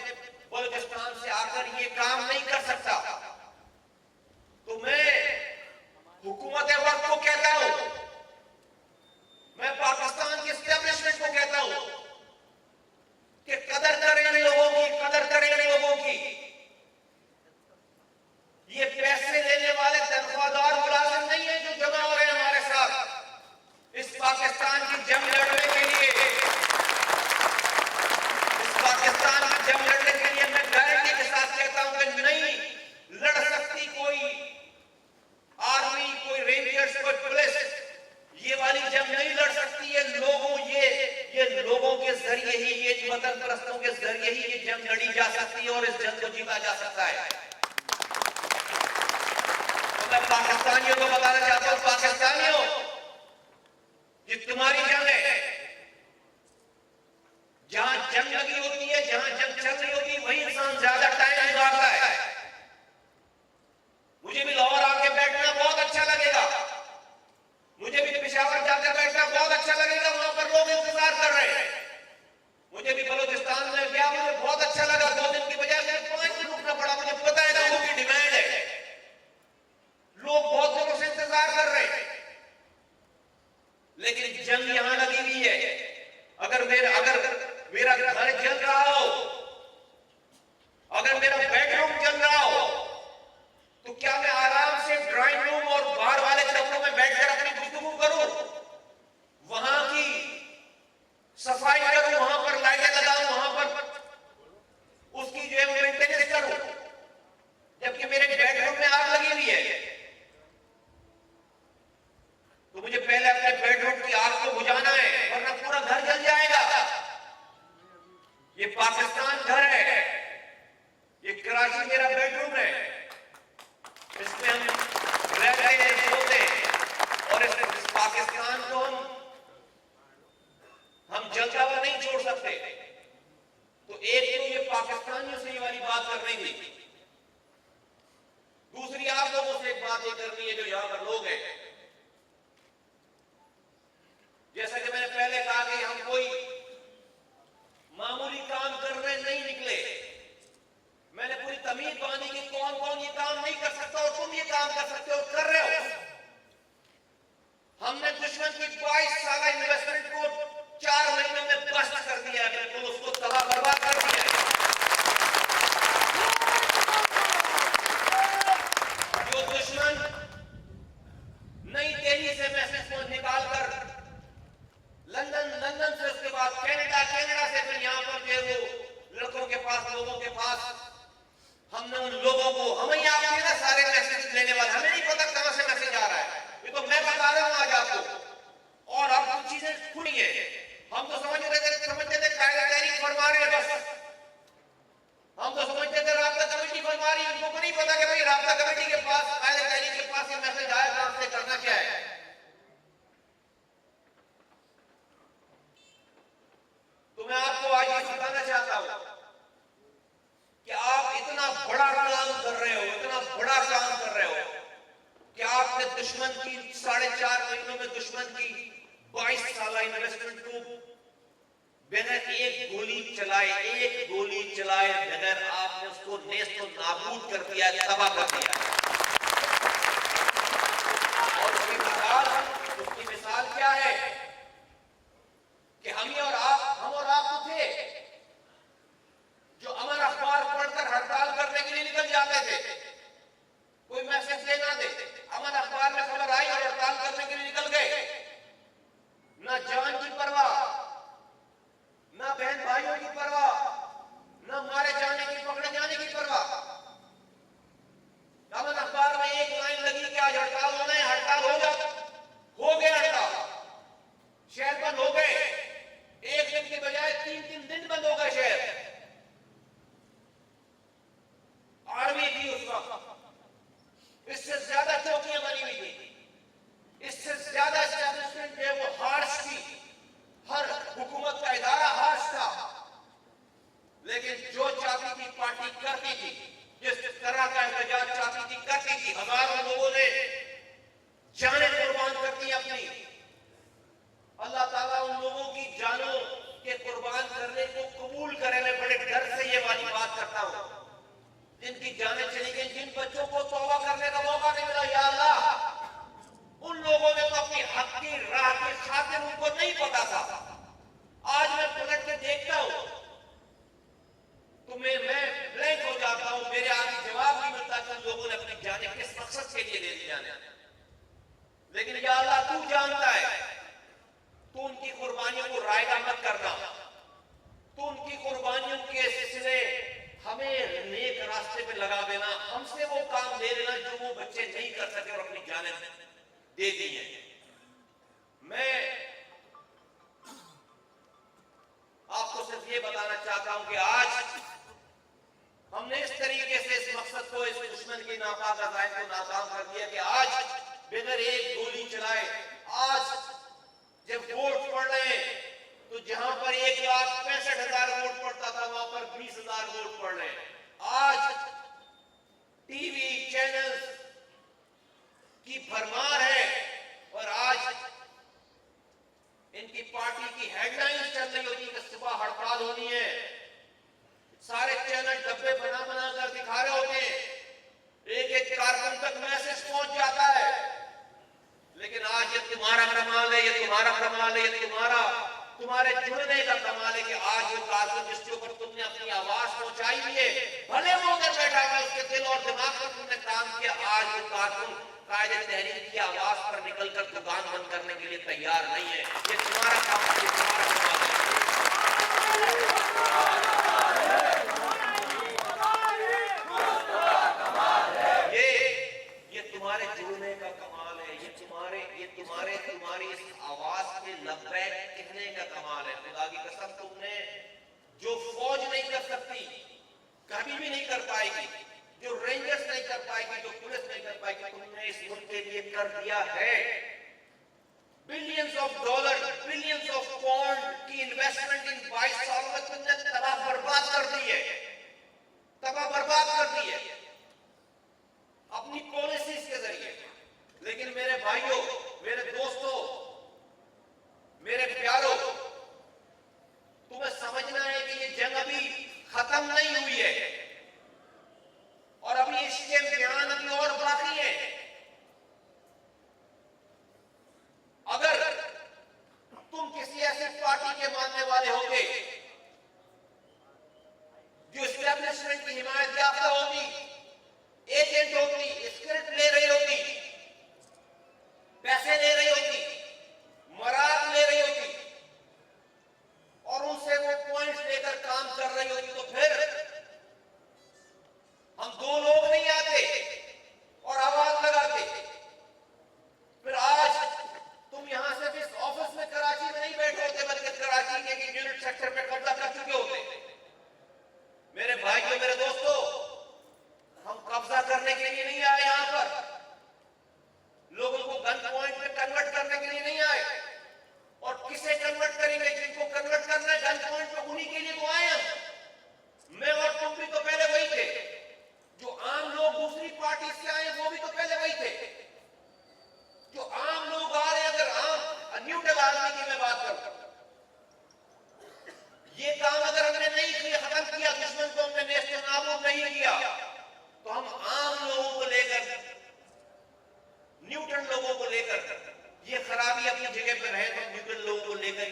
बलूचिस्तान से आकर ये काम नहीं कर सकता। तो मैं हुकूमत वक्त को कहता हूं, मैं पाकिस्तान की एस्टेब्लिशमेंट को कहता हूं कि कदर करें इन लोगों की, कदर करें इन लोगों की। ये पैसे लेने वाले तनख्वाहदार मुलाजिम नहीं है जो जमा हो रहे हैं हमारे साथ इस पाकिस्तान की जंग लड़ने के लिए। इस पाकिस्तान की जंग लड़ने के लिए मैं गारंटी के साथ कहता हूं कि नहीं लड़ सकती कोई आर्मी, कोई रेंजर्स, कोई पुलिस ये वाली जंग नहीं लड़ सकती। ये लोगों के जरिए ही, ये वतन परस्तों के जरिए ही ये जंग लड़ी जा सकती है और इस जंग को जीता जा सकता है। तो मैं पाकिस्तानियों को बताना चाहता हूं, पाकिस्तानियों, ये तुम्हारी जंग है। जहां जंग लगी होती है, जहां जंग चल रही होती है, वही इंसान ज्यादा टाइम गुजारता है। मुझे भी लाहौर आके बैठना बहुत अच्छा लगेगा, मुझे भी पेशावर जाकर बैठना बहुत अच्छा लगेगा, वहां पर लोग इंतजार कर रहे हैं। मुझे भी बलूचिस्तान में गया, मुझे बहुत अच्छा लगा। 2 दिन की बजाय मुझे 5 दिन रुकना पड़ा। मुझे पता है लोगों की डिमांड है, लोग बहुत दिनों से इंतजार कर रहे हैं। लेकिन जंग यहां लगी हुई है। अगर मेरा घर जल रहा हो, अगर मेरा बेडरूम जल रहा हो, तो क्या मैं आराम से ड्राइंग रूम और बाहर वाले कमरों में बैठकर अपनी गुफ्तगू करूं, वहां की सफाई करूं, वहां पर लाइटें लगाऊं, वहां पर उसकी जो है मेंटेनेंस करूं, जबकि मेरे बेडरूम में आग लगी हुई है? तो मुझे पहले अपने बेडरूम की आग को बुझाना है, वरना पूरा घर जल जाएगा। ये पाकिस्तान घर है, ये कराची मेरा बेडरूम है, इसमें हम रहते हैं, सोते हैं। और इस पाकिस्तान को हम जलता हुआ नहीं छोड़ सकते। तो एक तो ये पाकिस्तानियों से ये वाली बात करनी थी। दूसरी आप लोगों से एक बात ये करनी है जो यहां पर लोग हैं। जैसा कि मैंने पहले कहा कि हम कोई मामूली काम करने नहीं निकले। मैंने पूरी तमीज बांधी कि कौन कौन ये काम नहीं कर सकता और तुम ये काम कर सकते हो, कर रहे हो। हमने दुश्मन की 22 साल पास लोगों के पास हमने उन लोगों को, हमें ही आपके ना सारे मैसेज लेने वाले, हमें नहीं पता कहां से मैसेज आ रहा है, ये तो मैं बता रहा हूं आज आपको। और अब कुछ चीजें खुली है, हम तो समझते थे कायदा तहरीक फरमा रहे हैं बस, हम तो समझते थे राब्ता कमेटी फरमा रही है, उनको नहीं पता कि भाई राब्ता कमेटी के पास, कायदा तहरीक के पास ये मैसेज आया, कहां से करना क्या है। तो मैं आपको आज ये बताना चाहता हूं कि आप इतना बड़ा काम कर रहे हो, इतना बड़ा काम कर रहे हो कि आपने दुश्मन की 4.5 महीनों में दुश्मन की 22 साल इन्वेस्टमेंट को बगैर एक गोली चलाए बगैर आपने उसको नेस्त और नाबूद कर दिया, तबाह कर दिया। और उसकी मिसाल क्या है कि हम और आप तो थे जो अमर अखबार पढ़कर हड़ताल करने के लिए निकल जाते थे, कोई मैसेज देना दे, अमर अखबार में खबर आई और हड़ताल करने के लिए निकल गए, ना जान की परवाह, ना बहन भाइयों की परवाह, ना मारे जाने की, पकड़े जाने की परवाह। अमर अखबार में एक लाइन लगी कि आज हड़ताल होना है, हड़ताल हो गया हड़ताल, शहर बंद हो गए, एक दिन के बजाय 3-3 दिन बंद हो गए शहर। आर्मी थी उस वक्त, इससे ज्यादा चौकियां बनी हुई थी, इससे ज्यादा एस्टैब्लिशमेंट है वो हार्श थी, हर हुकूमत का इदारा हार्श था, लेकिन जो चाहती थी पार्टी करती थी, जिस तरह का एहतजाज चाहती थी करती थी। हजारों लोगों ने जानें कुर्बान करती अपनी। अल्लाह ताला उन लोगों की जानों के कुर्बान करने को कबूल करे। मैं बड़े डर से ये वाली बात करता हूं, जिनकी जानें चली गई, जिन बच्चों को तौबा करने का मौका नहीं मिला, या अल्लाह उन लोगों ने तो अपनी हक की राह की खातिर उनको नहीं पता था। आज मैं पलट के देखता हूं तो मैं ब्लैंक हो जाता हूं, मेरे आगे जवाब नहीं मिलता कि उन लोगों ने अपनी जानें किस मकसद के लिए ले ली जाने। लेकिन या अल्लाह तू जानता है, तू उनकी कुर्बानियों को रायगा मत करना, तू उनकी कुर्बानियों के सिलसिले हमें नेक रास्ते पे लगा देना, हमसे वो काम ले लेना जो वो बच्चे नहीं कर सके और अपनी जानें दे दी है। मैं आपको सिर्फ ये बताना चाहता हूं कि आज हमने इस तरीके से इस मकसद को, इस दुश्मन की नापाक अज़ाइम को नाकाम कर दिया कि आज बिगर एक गोली चलाए, आज जब वोट पड़ रहे हैं तो जहां पर 1,65,000 वोट पड़ता था वहां पर 20,000 वोट पड़ रहे हैं। आज टीवी चैनल की भरमार है और आज इनकी पार्टी की हेडलाइंस चल रही होती है कि सुबह हड़ताल होनी है, सारे चैनल डब्बे बना कर दिखा रहे होते हैं, एक कारकुन तक मैसेज पहुंच जाता है। लेकिन आज ये तुम्हारा कमाल है, ये तुम्हारा कमाल है, ये तुम्हारे जुड़ने का कमाल है कि आज वो कारकुन जिसके ऊपर तुमने अपनी आवाज पहुंचाई हुई है, भले वो उधर बैठा हुआ, उसके दिल और दिमाग पर तुमने काम किया, आज वो कारकुन कायदे तहरीक की आवाज पर निकलकर दुकान बंद करने के लिए तैयार नहीं है। ये तुम्हारा काम है, ये तुम्हारा कमाल है। ये तुम्हारे जुड़ने का कमाल है, ये तुम्हारी इस आवाज के लब्बैक कहने का कमाल है। खुदा की कसम, तुमने जो फौज नहीं कर सकती, कभी भी नहीं कर पाएगी, जो रेंजर्स नहीं कर पाएगी, जो पुलिस नहीं कर पाएगी, तुमने इस मुल्क के लिए कर दिया है। Billions of dollar, billions of pound की इन्वेस्टमेंट इन 22 सालों में तुमने तबाह बर्बाद कर दी है, तबाह बर्बाद कर दी है अपनी पॉलिसीज के जरिए। लेकिन मेरे भाइयों, मेरे दोस्तों, मेरे प्यारों, तुम्हें समझना है कि ये जंग अभी खत्म नहीं हुई है और अभी इसके इम्तिहान अभी और बाकी है। अगर तुम किसी ऐसी पार्टी के मानने वाले होगे जो एस्टेब्लिशमेंट की हिमायत याफ्ता होगी, एजेंट होती, स्क्रिप्ट ले रही होती, पैसे ले रही होती, मराद ले रही होती और उनसे वो पॉइंट्स लेकर काम कर रही होती, तो फिर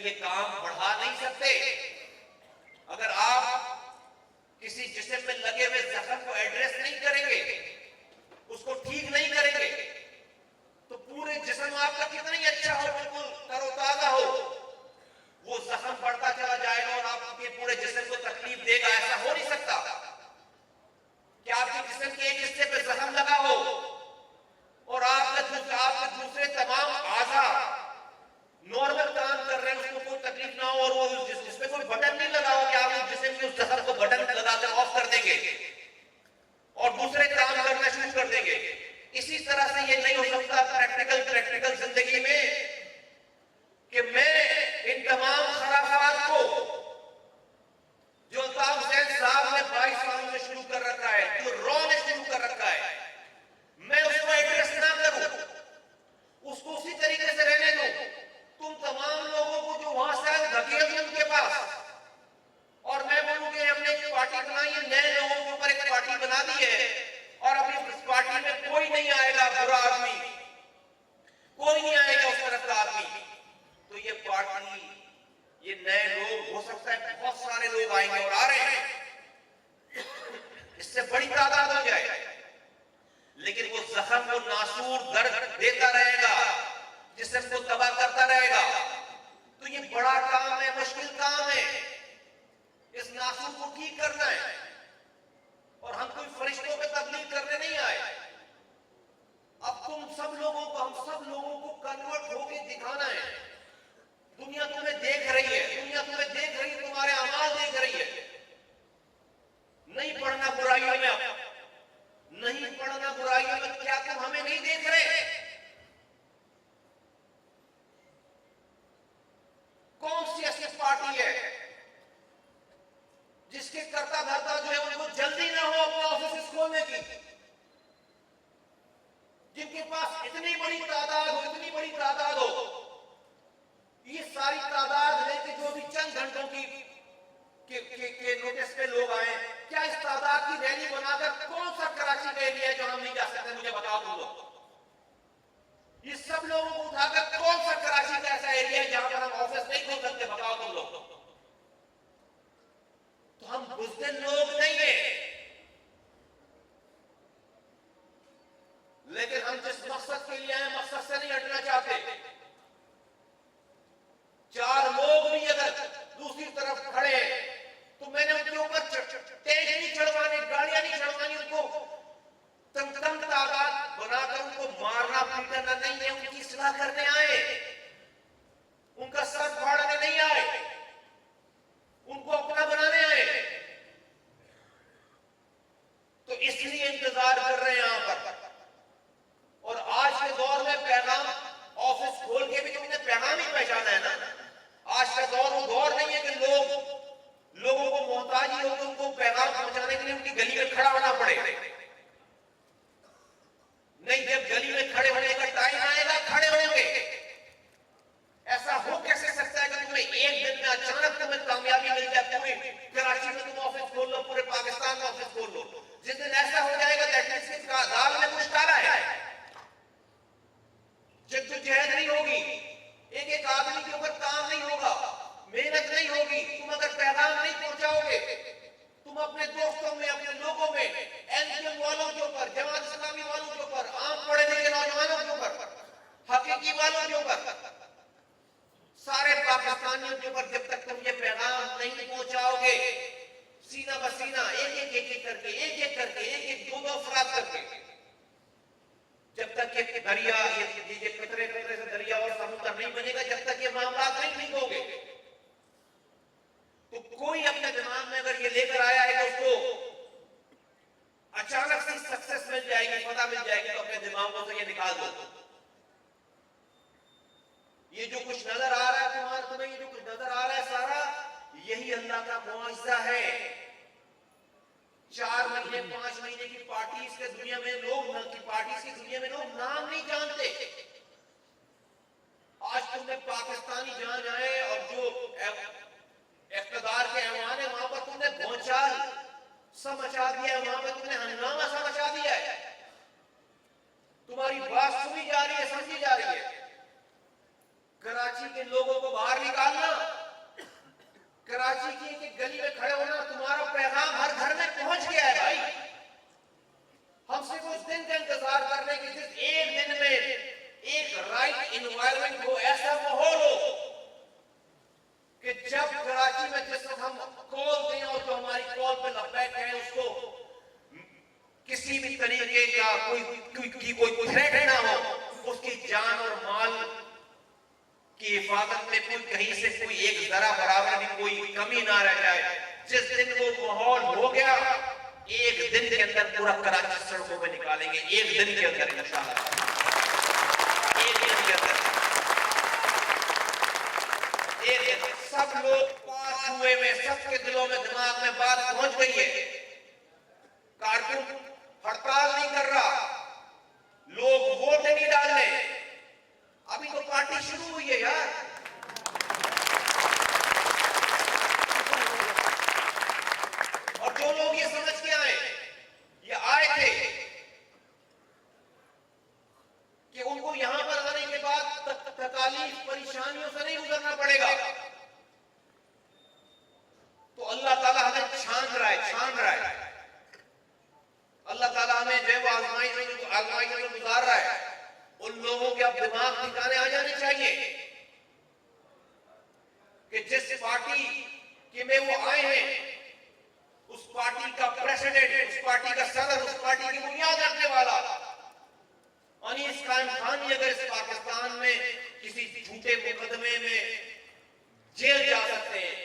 ये काम बढ़ा नहीं सकते। अगर आप किसी जिस्म में लगे हुए जख्म को एड्रेस नहीं करेंगे, उसको ठीक नहीं करेंगे, तो पूरे जिस्म आपका कितना ही अच्छा हो, बिल्कुल तरोताजा हो, वो जख्म बढ़ता चला जाएगा और आपके पूरे जिस्म को तकलीफ देगा। ऐसा हो नहीं सकता कि आपके जिस्म के एक हिस्से पे जख्म लगा हो और आपके दूसरे तमाम आज़ा नॉर्मल काम कर रहे हैं, उसको कोई तकलीफ ना हो, और वो जिसमें कोई बटन नहीं लगा हो कि आप उस जिस्म के उस जख्म को बटन लगाकर ऑफ कर देंगे और दूसरे काम करना शुरू कर देंगे। इसी तरह से ये नहीं हो सकता प्रैक्टिकल जिंदगी में कि मैं इन तमाम खराफात को जो अल्ताफ हुसैन साहब ने 22 सालों में शुरू कर रखा है, जो रॉ ने शुरू कर रखा है, मैं उसको एड्रेस ना करूं, उसको उसी तरीके से रहने दूं। तुम तमाम लोगों को जो वहां से आए धकेल दूं उनके पास, और मैं बोलूं कि हमने एक पार्टी बनाई है, नए लोगों के ऊपर एक पार्टी बना दी है, और अभी इस पार्टी में कोई नहीं आएगा बुरा आदमी, कोई नहीं आएगा उस तरफ का आदमी। तो ये पार्टी, ये नए लोग, हो सकता है बहुत सारे लोग आएंगे और आ रहे हैं, इससे बड़ी तादाद हो जाए, लेकिन वो जख्म को नासूर दर्द देता रहेगा, जिस्म को तबाह करता रहेगा। तो ये बड़ा काम है, मुश्किल काम है, इस नासूर को ठीक करना है। और हम कोई फरिश्तों पे तबलीग करने नहीं आए। अब तुम सब लोगों को, हम सब लोगों को कन्वर्ट होके दिखाना है। दुनिया तुम्हें देख रही है, दुनिया तुम्हें देख रही है, तुम्हारे अमाल देख रही है। नहीं पढ़ना बुराइयों में, अब नहीं पढ़ना बुराइयों में। क्या तुम हमें नहीं देख रहे? कौन सी ऐसी पार्टी है जिसके करता धरता जो है उनको जल्दी ना हो अपने ऑफिस खोलने की, जिनके पास इतनी बड़ी तादाद हो, इतनी बड़ी तादाद हो, ये सारी तादाद लेके जो भी चंद घंटों की के नोटिस पे लोग आए, क्या इस तादाद की रैली बनाकर कौन सा कराची का एरिया है जो हम नहीं जा सकते? मुझे बताओ तुम लोग। ये सब लोगों को उठाकर कौन सा कराची का ऐसा एरिया है जहां पर हम ऑफिस नहीं खोल सकते? बताओ तुम लोग। तो हम बुज़दिल लोग नहीं है, लेकिन हम जिस मकसद के लिए आए, मकसद से नहीं हटना चाहते। चार लोग भी अगर दूसरी तरफ खड़े तो मैंने उनके ऊपर तेज नहीं चढ़वानी, गाड़ियां नहीं चढ़वानी, उनको तम तादाद बनाकर उनको मारना पीटना नहीं है। उनकी इस्लाह करने आए, उनका सर फाड़ने नहीं आए, उनको अपना बनाने आए। तो इसलिए इंतजार कर रहे हैं यहां पर। और आज के दौर में पैगाम, ऑफिस खोल के भी तुमने पैगाम ही पहचाना है ना। आज का दौर वो दौर नहीं है कि लोगों को मोहताजी हो तो उनको पैगाम पहुंचाने के लिए उनकी गली में खड़ा होना पड़े। नहीं, जब गली में खड़े होने का टाइम आएगा, खड़े होंगे। ऐसा हो कैसे सकता है कि तुम्हें एक दिन में अचानक तुम्हें कामयाबी मिल जाए, पूरे कराची में तुम ऑफिस खोल लो, पूरे पाकिस्तान में ऑफिस खोल लो। जिस दिन ऐसा हो जाएगा दैट मींस इसका दाल में कुछ डाला है। जद्दोजहद नहीं होगी, एक एक आदमी के ऊपर काम नहीं होगा, मेहनत नहीं होगी। तुम अगर पैगाम नहीं पहुंचाओगे, तुम अपने दोस्तों में, अपने लोगों में, एनजीओ वालों के ऊपर, जमात इस्लामी वालों के ऊपर, आम पढ़े लिखे नौजवानों के ऊपर, हकीकी वालों के ऊपर, सारे पाकिस्तानियों के ऊपर जब तक तुम ये पैगाम नहीं पहुंचाओगे, सीना बसीना एक एक दो अफराद करके, जब तक ये दरिया, ये कतरे कतरे से दरिया और समुद्र नहीं बनेगा, जब तक ये मामला नहीं ठीक होंगे। तो कोई अपने दिमाग में अगर ये लेकर आया है कि उसको अचानक से सक्सेस मिल जाएगी, पता मिल जाएगी, तो अपने दिमागों से ये निकाल दो। ये जो कुछ नजर आ रहा है तुम्हें ये जो कुछ नजर आ रहा है सारा, यही अल्लाह का मुआजिज़ा है। 4 महीने 5 महीने की पार्टीज के दुनिया में लोग, पार्टीज की दुनिया में लोग नाम नहीं जानते। आज तुमने पाकिस्तानी जान आए और जो इक़्तिदार के ऐवान है वहां पर तुमने भौचाल सा मचा दिया है, वहां पर तुमने हंगामा सा मचा दिया है। तुम्हारी बात सुनी जा रही है, समझी जा रही है। कराची के लोगों को बाहर निकालना कराची की एक गली में खड़े होना, तुम्हारा पैगाम हर घर में पहुंच गया है भाई। हम सिर्फ उस दिन का इंतजार कर रहे हैं कि जिस एक दिन में एक राइट इन्वायरमेंट हो, ऐसा माहौल हो कि जब कराची में जिस वक्त हम कॉल दें और जो हमारी कॉल पे लब्बैक है उसको किसी भी तरीके का कोई थ्रेट ना हो, उसकी जान और माल की हिफाजत में कोई कहीं से कोई एक जरा बराबर भी कोई कमी ना रह जाए। जिस दिन वो माहौल हो गया, एक दिन के अंदर पूरा कराची सड़कों पे निकालेंगे, एक दिन के अंदर इंशाअल्लाह, एक दिन के अंदर। एक दिन सब लोग पास हुए में, सबके दिलों में दिमाग में बात पहुंच गई है। कारकुन हड़ताल नहीं कर रहा, लोग वोट नहीं डाल रहे, अभी तो पार्टी शुरू हुई है यार। और जो लोग ये समझ के आए, ये आए थे कि उनको यहां पर आने के बाद तकलीफ परेशानियों से नहीं गुजरना पड़ेगा, तो अल्लाह ताला हमें छान रहा है। अल्लाह ताला हमें जो आजमाइश में गुजार रहा है, उन लोगों के अब दिमाग ठिकाने आ जाने चाहिए कि जिस पार्टी के में वो आए हैं, उस पार्टी का प्रेसिडेंट, उस पार्टी का सदर, उस पार्टी की बुनियाद रखने वाला अनीस कायम खान अगर इस पाकिस्तान में किसी झूठे मुकदमे में जेल जा सकते हैं,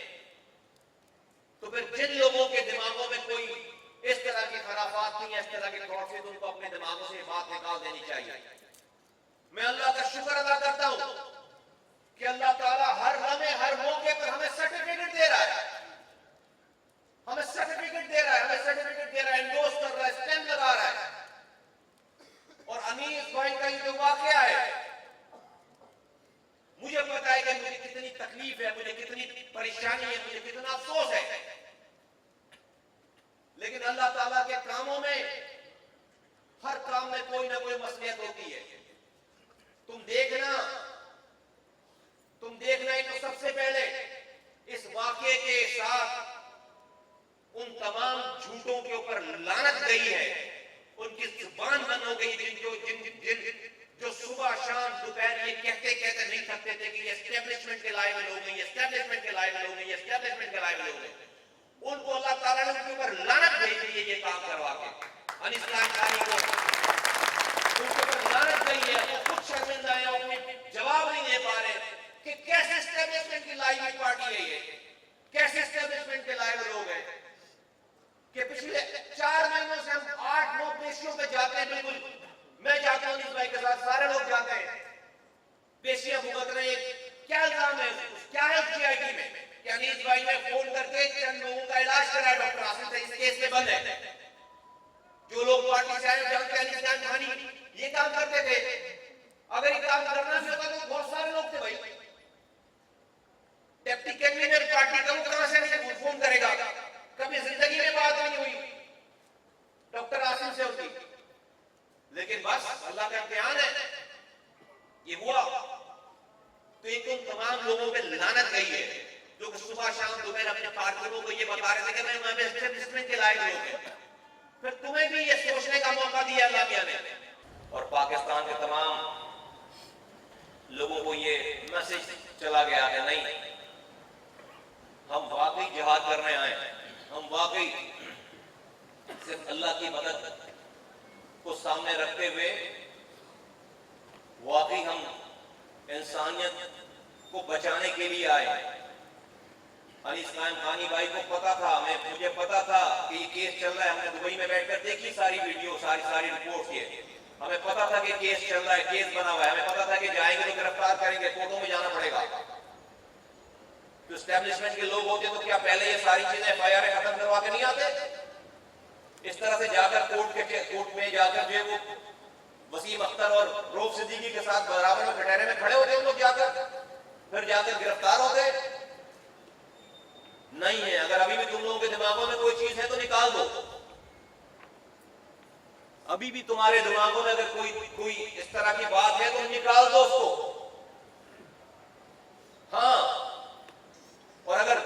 तो फिर जिन लोगों के दिमागों में कोई इस तरह की खराबात नहीं है, इस तरह के थॉट से, तो उनको अपने दिमागों से बात निकाल देनी चाहिए। मैं अल्लाह का शुक्र अदा करता हूं कि अल्लाह ताला हर लम्हे हर मौके पर हमें सर्टिफिकेट दे रहा है, हमें सर्टिफिकेट दे रहा है, हमें सर्टिफिकेट दे रहा है, एंडोर्स कर रहा है, स्टैंप लगा रहा है। और अनीस भाई का जो वाकया है, मुझे पता है कि मुझे कितनी तकलीफ है, मुझे कितनी परेशानी है, मुझे कितना अफसोस है, लेकिन अल्लाह ताला के कामों में हर काम में कोई ना कोई मसलियत होती है। तुम देखना ही तो सबसे पहले इस वाकये के साथ उन तमाम झूठों के ऊपर लानत गई है, उनकी जुबान बंद हो गई, जो सुबह शाम दोपहर ये कहते नहीं थकते थे कि ये एस्टेब्लिशमेंट के लायक लोग हैं, एस्टेब्लिशमेंट के लायक लोग हैं, एस्टेब्लिशमेंट के लायक लोग हैं। उनको अल्लाह ताला ने उनके ऊपर लानत भेजी है, ये काम करवा के अनीस कायम खानी को उनके ऊपर लानत गई है। वो खुद शर्मिंदा है, उन्हें जवाब नहीं दे पा रहे कि कैसे एस्टेब्लिशमेंट की लाई हुई पार्टी है ये, कैसे एस्टेब्लिशमेंट के लायक लोग हैं कि पिछले 4 महीनों से हम 8-9 पेशियों पे जाते हैं। बिल्कुल मैं जाता हूं अनीस भाई के साथ, सारे लोग जाते हैं, पेशियां भुगत रहे हैं। क्या इल्जाम है, क्या है उस GIT में कि अनीस भाई ने फोन करके चंद लोगों का इलाज कराया, डॉक्टर आसिम से इस केस में बंद है। जो लोग पार्टी से आए जानते हैं अनीस कायम खानी ये काम करते थे, अगर ये काम करना भी होता तो बहुत सारे लोग थे भाई। डिप्टी कन्वीनर पार्टी का वो कहां से फोन करेगा, कभी जिंदगी में बात नहीं हुई डॉक्टर आसिम से होती, लेकिन बस अल्लाह का इम्तिहान है, ये हुआ। तो एक उन तमाम लोगों पे लानत गई है जो सुबह शाम दोपहर अपने कारकुनों को ये बता रहे थे कि भाई हमें एस्टेब्लिशमेंट के लायक लोग हैं। फिर तुम्हें भी ये सोचने का मौका दिया अल्लाह मियां ने, और पाकिस्तान के तमाम लोगों को ये मैसेज चला गया है, नहीं, हम वाकई जिहाद करने आए हैं, हम वाकई सिर्फ अल्लाह की मदद को सामने रखते हुए वाकई हम इंसानियत को बचाने के लिए आए हैं। अनीस कायम खानी भाई को पता था, मुझे पता था कि ये केस चल रहा है, हमने दुबई में बैठकर देखी सारी वीडियो, सारी रिपोर्ट ये, हमें पता था कि केस चल रहा है, केस बना हुआ है, हमें पता था कि जाएंगे तो गिरफ्तार करेंगे, कोर्टों में जाना पड़ेगा। तो एस्टेब्लिशमेंट के लोग होते तो क्या पहले ये सारी चीजें FIR खत्म करवा के नहीं आते? इस तरह से जाकर कोर्ट में जाकर जो वो वसीम अख्तर और रऊफ सिद्दीकी के साथ बराबर में कटहरे में खड़े होते, उन लोग जाकर फिर जाकर गिरफ्तार होते नहीं है। अगर अभी भी तुम लोगों के दिमागों में कोई चीज है तो निकाल दो, अभी भी तुम्हारे दिमागों में अगर कोई इस तरह की बात है तो निकाल दो उसको। हाँ, और अगर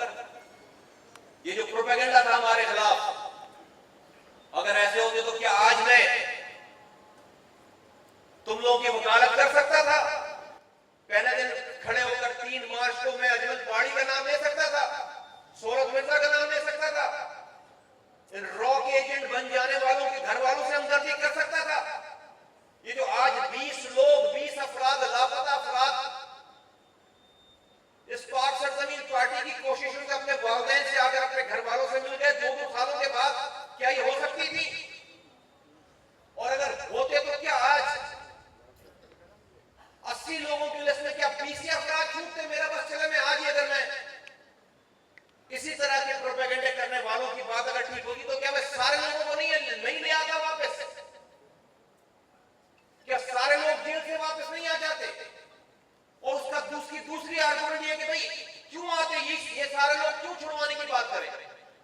सारे लोग क्यों छुड़वाने की बात करें,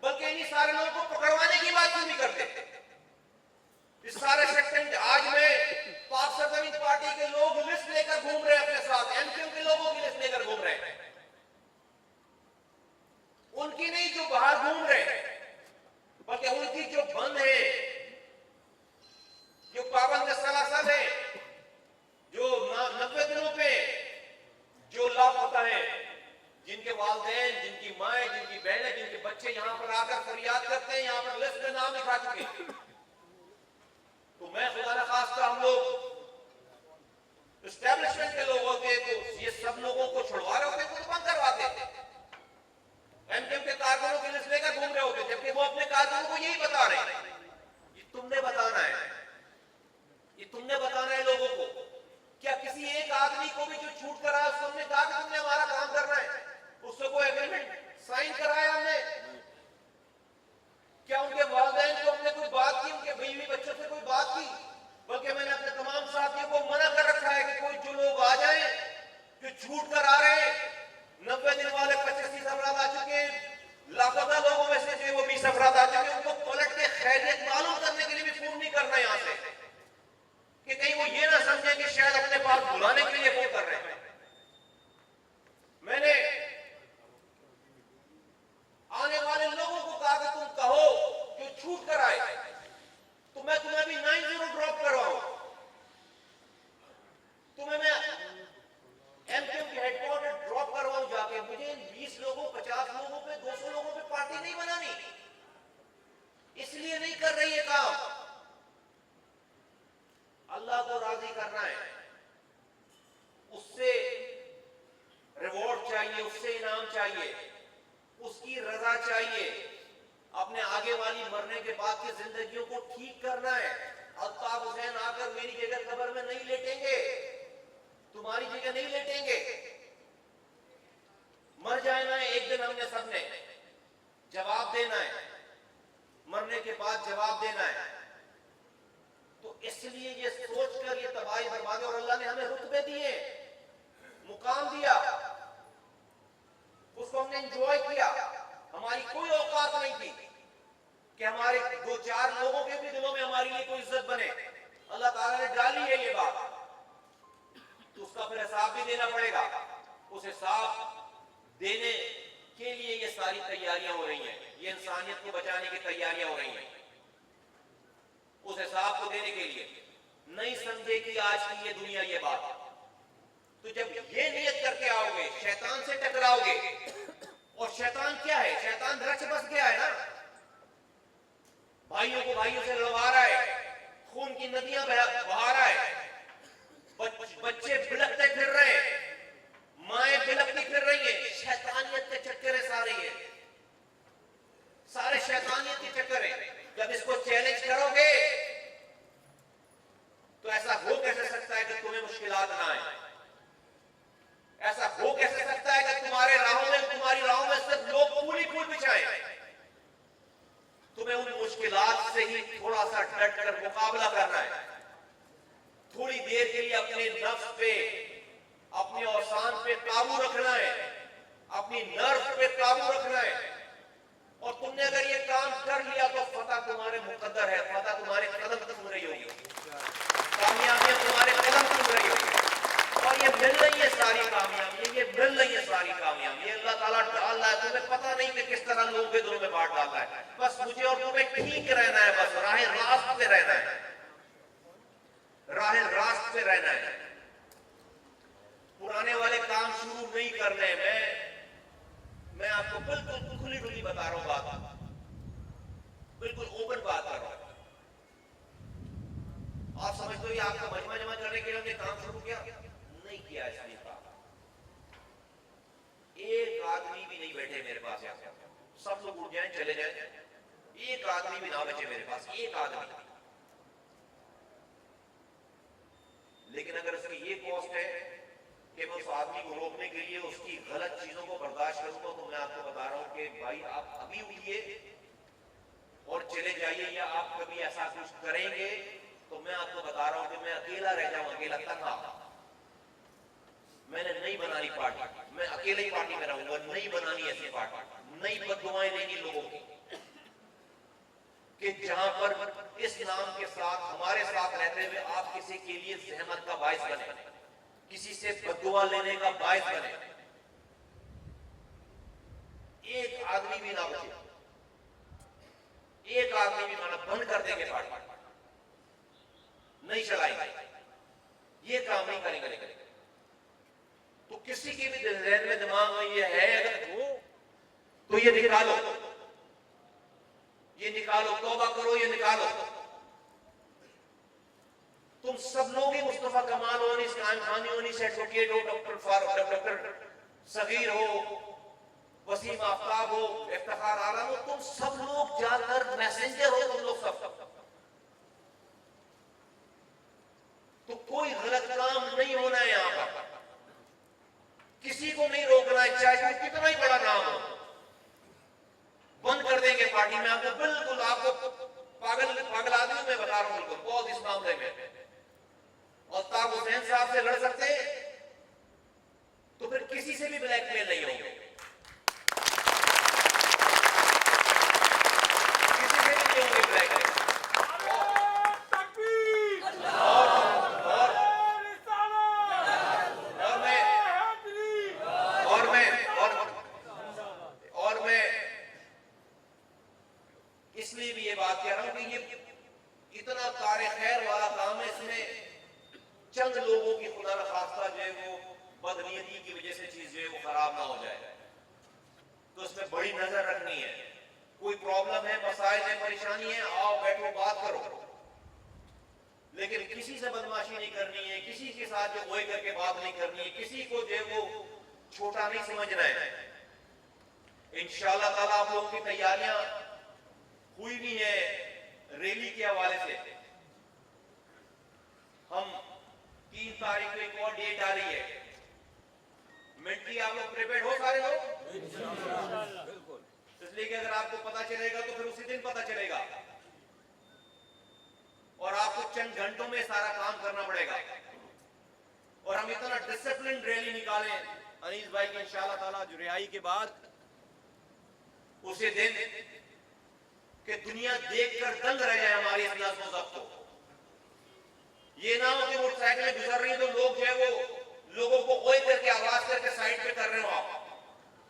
बल्कि इन्हीं सारे लोगों को पकड़वाने की बात क्यों नहीं करते। इस सारे सेक्शन आज में पाक सरजमीन पार्टी के लोग लिस्ट लेकर घूम रहे हैं अपने साथ, एमक्यूएम के लोगों की लिस्ट लेकर घूम रहे हैं, उनकी नहीं जो बाहर घूम रहे हैं, बल्कि उनकी जो बंद है, जो पाबंद सलासल है, जो 90 दिनों पे जो लापता है, जिनके वालिदैन, जिनकी माएं, जिनकी बहनें, जिनके बच्चे यहां पर आकर फरियाद करते हैं, यहां पर लिस्ट में नाम लिखा चुके हैं। तो मैं खुदा न खास्ता हम लोग एस्टेब्लिशमेंट के लोग होते तो ये सब लोगों को छुड़वा रहे होते तो बंद करवाते। एमक्यूएम के कारकुनों की लिस्ट लेकर घूम रहे होते, जबकि वो अपने कारकुनों को यही बता रहे हैं, ये तुमने बताना है, ये तुमने बताना है लोगों को। क्या किसी एक आदमी को भी जो छूट करा उसको हमने कहा कि तुमने हमारा काम करना है, उससे कोई एग्रीमेंट साइन कराया हमने? क्या उनके वालिदैन को हमने कोई बात की, उनके बीवी बच्चों से कोई बात की? बल्कि मैंने अपने तमाम साथियों को मना कर रखा है कि कोई जो लोग आ जाएं जो छूट कर आ रहे हैं, 90 दिन वाले 25 अफराद आ चुके, लापता लोगों में से जो वो 20 अफराद आ चुके, उनको पलट के खैरियत मालूम करने के लिए भी फोन नहीं करना यहां से, कि कहीं वो ये ना समझे कि शायद अपने पास बुलाने के लिए फोन कर रहे हैं। मैंने आने वाले लोगों को कहा कि तुम कहो जो छूट कर आए तो मैं तुम्हें भी 90 ड्रॉप करवाऊं, तुम्हें मैं एमक्यूएम के हेडक्वार्टर ड्रॉप करवाऊं जाके। मुझे 20 लोगों, 50 लोगों पे, 200 लोगों पे पार्टी नहीं बनानी, इसलिए नहीं कर रही है काम। अल्लाह को राजी करना है, उससे रिवॉर्ड चाहिए, उससे इनाम चाहिए, उसकी रजा चाहिए। अपने आगे वाली मरने के बाद की जिंदगियों को ठीक करना है। अल्ताफ हुसैन आकर मेरी जगह कब्र में नहीं लेटेंगे, तुम्हारी जगह नहीं लेटेंगे। मर जाना है एक दिन, हमने सबने जवाब देना है, मरने के बाद जवाब देना है। तो इसलिए ये सोचकर ये तबाही बर्बादी, और अल्लाह ने हमें रुतबे दिए, मुकाम दिया, उसको हमने एंजॉय किया। हमारी कोई औकात नहीं थी कि हमारे 2-4 लोगों के भी दिलों में हमारे लिए कोई इज्जत बने। अल्लाह ताला ने डाली है ये बात, तो उसका फिर हिसाब भी देना पड़ेगा। उस हिसाब देने के लिए ये सारी तैयारियां हो रही हैं, ये इंसानियत को बचाने की तैयारियां हो रही हैं। उस हिसाब को देने के लिए नहीं समझे कि आज की ये दुनिया ये बात, तो जब ये नियत करके आओगे, शैतान से टकराओगे, और शैतान क्या है? शैतान रच बस गया है ना, भाइयों को भाइयों से लड़वा रहा है, खून की नदियां बहा रहा है, बच्चे बिलखते फिर रहे हैं, माएं बिलखती फिर रही है। शैतानियत के चक्कर है सारे, ये सारे शैतानियत के चक्कर है। जब इसको चैलेंज करोगे तो ऐसा हो कैसे सकता है कि तुम्हें मुश्किलात ना आए? ऐसा हो कैसे सकता है कि तुम्हारी राहों में सिर्फ लोग फूल बिछाएं? तुम्हें उन मुश्किलात से ही थोड़ा सा डट कर मुकाबला करना है। थोड़ी देर के लिए अपने नफ्स पे, अपने औसान पे काबू रखना है, अपनी नर्व पे काबू रखना है। और तुमने अगर ये काम कर लिया तो फतह तुम्हारे मुकद्दर है, फतह तुम्हारे कदम चूम रही होगी, कामयाबियां तुम्हारे कदम चूम रही होगी। और ये मिल रही है सारी कामयाबी, ये मिल रही है सारी कामयाबी, अल्लाह ताला डाल रहा है। तुम्हें पता नहीं कि किस तरह लोगों के दिलों में बांट डालता है। बस मुझे और तुम्हें ठीक रहना है, बस राह रास्त पे रहना है, राह रास्त पे रहना है। पुराने वाले काम शुरू नहीं करने में मैं आपको बिल्कुल खुली खुली बता रहा हूं बात, बिल्कुल ओपन बात कर रहा हूं। आप समझते हो ये आपका मजमा जमा करने के लिए हमने काम शुरू किया? नहीं किया। इसलिए एक आदमी भी नहीं बैठे मेरे पास, सब लोग उठ जाएं चले जाएं, एक आदमी भी ना बचे मेरे पास, एक आदमी। लेकिन अगर इसकी ये कॉस्ट है कि मैं उस आदमी को रोकने के लिए उसकी गलत चीजों को बर्दाश्त करूंगा, तो मैं आपको बता रहा हूं कि भाई आप अभी उठिए और चले जाइए, या आप कभी ऐसा कुछ करेंगे तो मैं आपको बता रहा हूं कि मैं अकेला रह जाऊं, अकेला तन्हा। मैंने नहीं बनानी पार्टी, मैं अकेले ही पार्टी में रहूंगा, नहीं बनानी ऐसी पार्टी, नई बददुआएं लेनी लोगों की कि जहां पर इस नाम के साथ हमारे साथ रहते हुए आप किसी के लिए जहमत का बायस बने, किसी से बददुआ लेने का बायस बने, एक आदमी भी ना बचे, एक आदमी भी माना बंद कर देंगे पार्टी, नहीं चलाएंगे, ये काम नहीं करेंगे। तो किसी के भी ज़हन में दिमाग में ये है अगर तो ये निकालो, ये निकालो, तौबा करो, ये निकालो। तुम सब लोग ही मुस्तफा कमाल हो, इस्लाम खानी हो, एडवोकेट हो, डॉक्टर फारूक, डॉक्टर सगीर हो, वसीम आफ्ताब हो, इफ्तिखार आलम हो, तुम सब लोग जाकर मैसेंजर हो, तुम लोग सब। तो कोई गलत काम नहीं होना है यहां पर, किसी को नहीं रोकना है, चाहे कितना ही बड़ा नाम हो। बंद कर देंगे पार्टी में, आपको बिल्कुल, आपको पागल आदमी मैं बता रहा हूं बिल्कुल बहुत इस मामले में। और ताब हुसैन साहब से लड़ सकते तो फिर किसी से भी ब्लैकमेल नहीं होंगे, किसी से भी नहीं होंगे ब्लैकमेल। इसलिए भी ये बात कह रहा हूं कि ये इतना कार्य खैर वाला काम है, इसमें चंद लोगों की खुदा न खास्ता जो है वो बदनीयती की वजह से चीज जो है वो खराब ना हो जाए, तो इसमें बड़ी नजर रखनी है। कोई प्रॉब्लम है, मसाइल है, परेशानी है, आओ बैठो बात करो, लेकिन किसी से बदमाशी नहीं करनी है, किसी के साथ जो वही करके बात नहीं करनी है, किसी को जो है वो छोटा नहीं समझना है। इंशाअल्लाह ताला आप लोगों की तैयारियां हुई भी है रैली के हवाले से। हम 3 तारीख को एक और डेट आ रही है, मिलिट्री आप लोग प्रिपेयर्ड हो सारे लोग? बिल्कुल। इसलिए कि अगर आपको पता चलेगा तो फिर उसी दिन पता चलेगा, और आपको चंद घंटों में सारा काम करना पड़ेगा। और हम इतना डिसिप्लिन रैली निकालें अनीस भाई की इंशाअल्लाह ताला जो रिहाई के बाद उसे दिन कि दुनिया देखकर दंग रह जाए हमारी इस नज़्म व ज़ब्त को। ये ना हो कि मोटरसाइकिलें गुजर रही तो लोग जो है वो लोगों को ओए करके आवाज करके साइड पे कर रहे हो, आप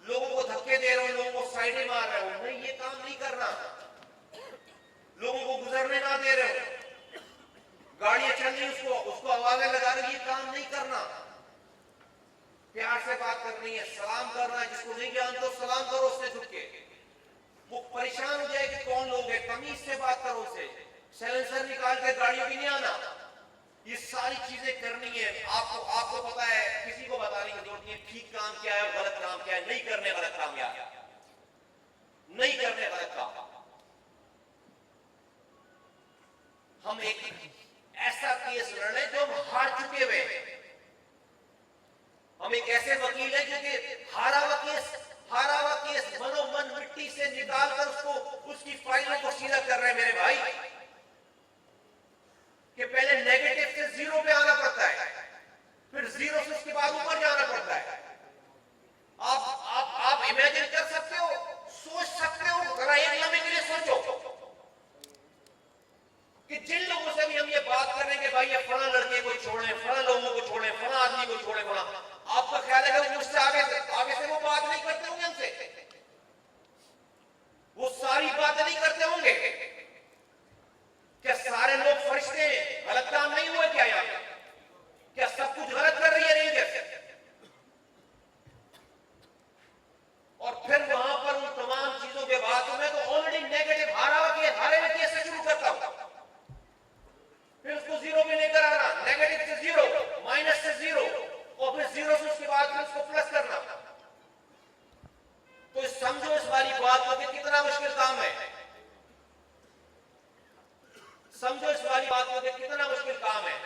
लोगों को धक्के दे रहे हो, लोगों को साइडें मार रहे हो, नहीं ये काम नहीं करना। लोगों को गुजरने ना दे रहे हो, गाड़ियां चल रही उसको आवाजें लगा रही, ये काम नहीं करना। प्यार से बात करनी है, सलाम करना है, जिसको नहीं जानते हो सलाम करो उससे झुक के। वो परेशान हो जाए कि कौन लोग है, तमीज से बात करो उससे, साइलेंसर निकाल के गाड़ियों भी नहीं आना। ये सारी चीजें करनी है। आपको पता है, किसी को बताने की जरूरत नहीं है ठीक काम क्या है, गलत काम क्या है, नहीं करने गलत काम क्या है, नहीं करने गलत काम। हम एक ऐसा केस लड़ रहे जो हम हार चुके हुए हैं। हम एक ऐसे वकील हैं जो कि हारा हुआ केस मनोमन मिट्टी से निकाल कर उसको उसकी फाइलों को सीधा कर रहे हैं मेरे भाई, कि पहले नेगेटिव से 0 पे आना पड़ता है, फिर 0 से उसके बाद ऊपर जाना पड़ता है। आप इमेजिन कर सकते हो, सोच सकते हो, जरा एक लम्हे के लिए सोचो कि जिन लोगों से भी हम ये बात कर रहे हैं कि भाई ये फला लड़के को छोड़ें, फला लोगों को छोड़ें, फला आदमी को छोड़ें, फला, आपका ख्याल है कि मुझसे आगे से वो बात नहीं करते होंगे हमसे, वो सारी बातें नहीं करते होंगे? क्या सारे लोग फरिश्ते हैं? गलत काम नहीं हुआ क्या यहाँ पे? क्या सब कुछ गलत कर रही है रेंजर? और फिर वहां पर उन तमाम चीजों के बाद में तो ऑलरेडी नेगेटिव हारे हुए केस से शुरू करता हूं, फिर उसको 0 पे लेकर आना, नेगेटिव से 0, माइनस से 0, और फिर 0 से उसके बाद फिर उसको प्लस करना। तो समझो इस वाली बात को कि कितना मुश्किल काम है, समझो इस वाली बात को कि कितना मुश्किल काम है।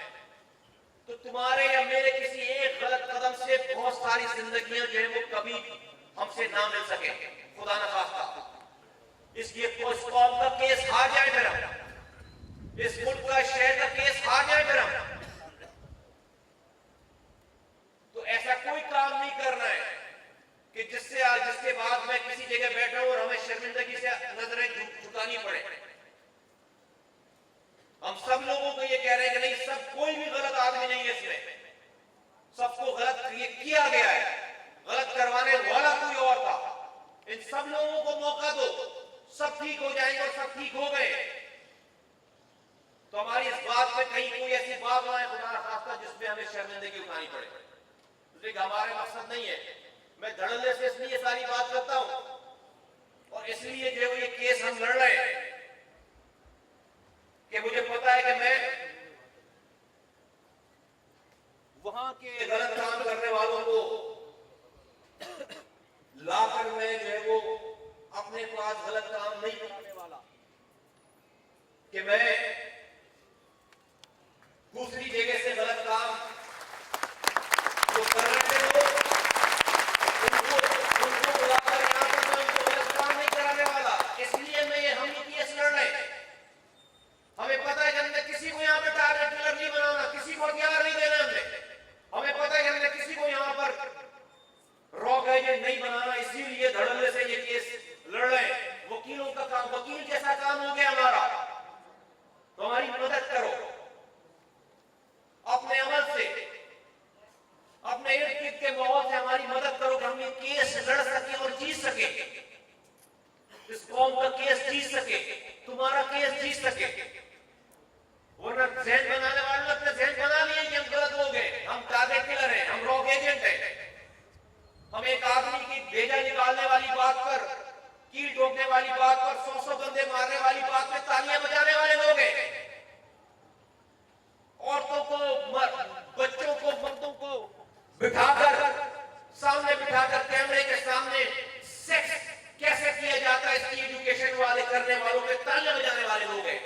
तो तुम्हारे या मेरे किसी एक गलत कदम से बहुत सारी जिंदगियां जो है वो कभी हमसे ना मिल सके, खुदा न खास्ता। इसलिए इस कौम का केस हार जाए फिर हम, इस मुल्क का शहर का केस हार जाए फिर हम, तो ऐसा कोई काम नहीं करना है कि जिसके बाद मैं किसी जगह बैठा हूं और हमें शर्मिंदगी से नजरें झुकानी पड़े। हम सब लोगों को ये कह रहे हैं कि नहीं, सब कोई भी गलत आदमी नहीं है इसमें, सबको गलत किया गया है, गलत करवाने वाला कोई और था। इन सब लोगों को मौका दो, सब ठीक हो जाएंगे और सब ठीक हो गए तो हमारी इस बात पे कहीं कोई ऐसी बात ना है खुदा ना खास्ता जिसमें हमें शर्मिंदगी उठानी पड़े। इसलिए हमारे मकसद नहीं है, मैं धड़ल्ले से इसलिए सारी बात करता हूं और इसलिए जो ये केस हम लड़ रहे हैं कि मुझे पता है कि मैं वहां के गलत काम करने वालों को लाकर मैं जो है वो अपने पास गलत काम नहीं कराने वाला, कि मैं दूसरी जगह से गलत काम जो कर रहे हो उनको बुलाकर यहां पर मैं उनको गलत काम नहीं कराने वाला। इसलिए मैं हम ये केस लड़ रहे हैं। हमें पता है कि हमने किसी को यहाँ पे टारगेट किलर नहीं बनाना, किसी को हथियार नहीं देना हमने। हमें पता है कि हमने किसी को यहाँ पर रॉक एजेंट नहीं बनाना, इसीलिए धड़ल्ले से ये केस लड़ रहे हैं। वकीलों का काम, वकील जैसा काम हो गया हमारा, तो हमारी मदद करो अपने अमल से, अपने इर्द गिर्द के माहौल से हमारी मदद करो कि हम ये केस लड़ सके और जीत सके, इस कौम का केस जीत सके, तुम्हारा केस जीत सके। वरना जहन बनाने वालों ने अपने जहन बना लिए कि हम गलत हो गए, हम टारगेट किलर हैं, हम रॉक एजेंट हैं। हम एक आदमी की भेजा निकालने वाली बात पर, कील ठोकने वाली बात पर, 100 बंदे मारने वाली बात पर तालियां बजाने वाले लोग हैं। औरतों को, बच्चों को, मर्दों को बिठाकर, सामने बिठाकर कैमरे के सामने सेक्स कैसे किया जाता है इसकी एजुकेशन वाले करने वालों पे तालियां बजाने वाले लोग हैं।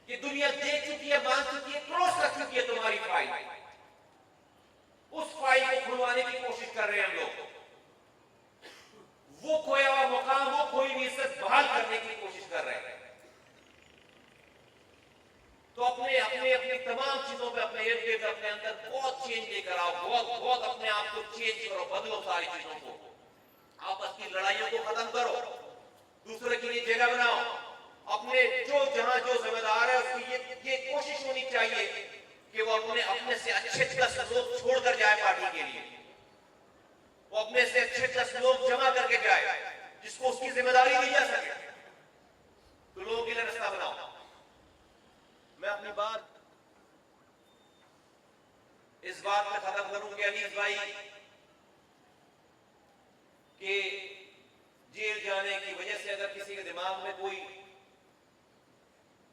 ये दुनिया देख चुकी है, मान चुकी है, क्रॉस कर चुकी है तुम्हारी फाइल। उस फाइल को खुलवाने की कोशिश कर रहे हैं हम लोग। वो खोया हुआ मकाम, वो खोई हुई इज्जत बहाल करने की कोशिश कर रहे हैं। तो अपने अपने अपनी तमाम चीजों पे, अपने इर्द गिर्द, अपने अंदर बहुत चेंज लेकर आओ, बहुत अपने आप को चेंज करो, बदलो सारी चीजों को। आपस की लड़ाइयों को खत्म करो, दूसरे के लिए जगह बनाओ। अपने जहां जो जिम्मेदार है उसकी ये कोशिश होनी चाहिए कि वो अपने से अच्छे 10 लोग छोड़कर जाए पार्टी के लिए, वो अपने से अच्छे 10 लोग जमा करके जाए जिसको उसकी जिम्मेदारी दी जा सके। तो लोगों के लिए रास्ता बनाओ। मैं अपनी बात इस बात में खत्म करूं कि अनीस भाई के जेल जाने की वजह से अगर किसी के दिमाग में कोई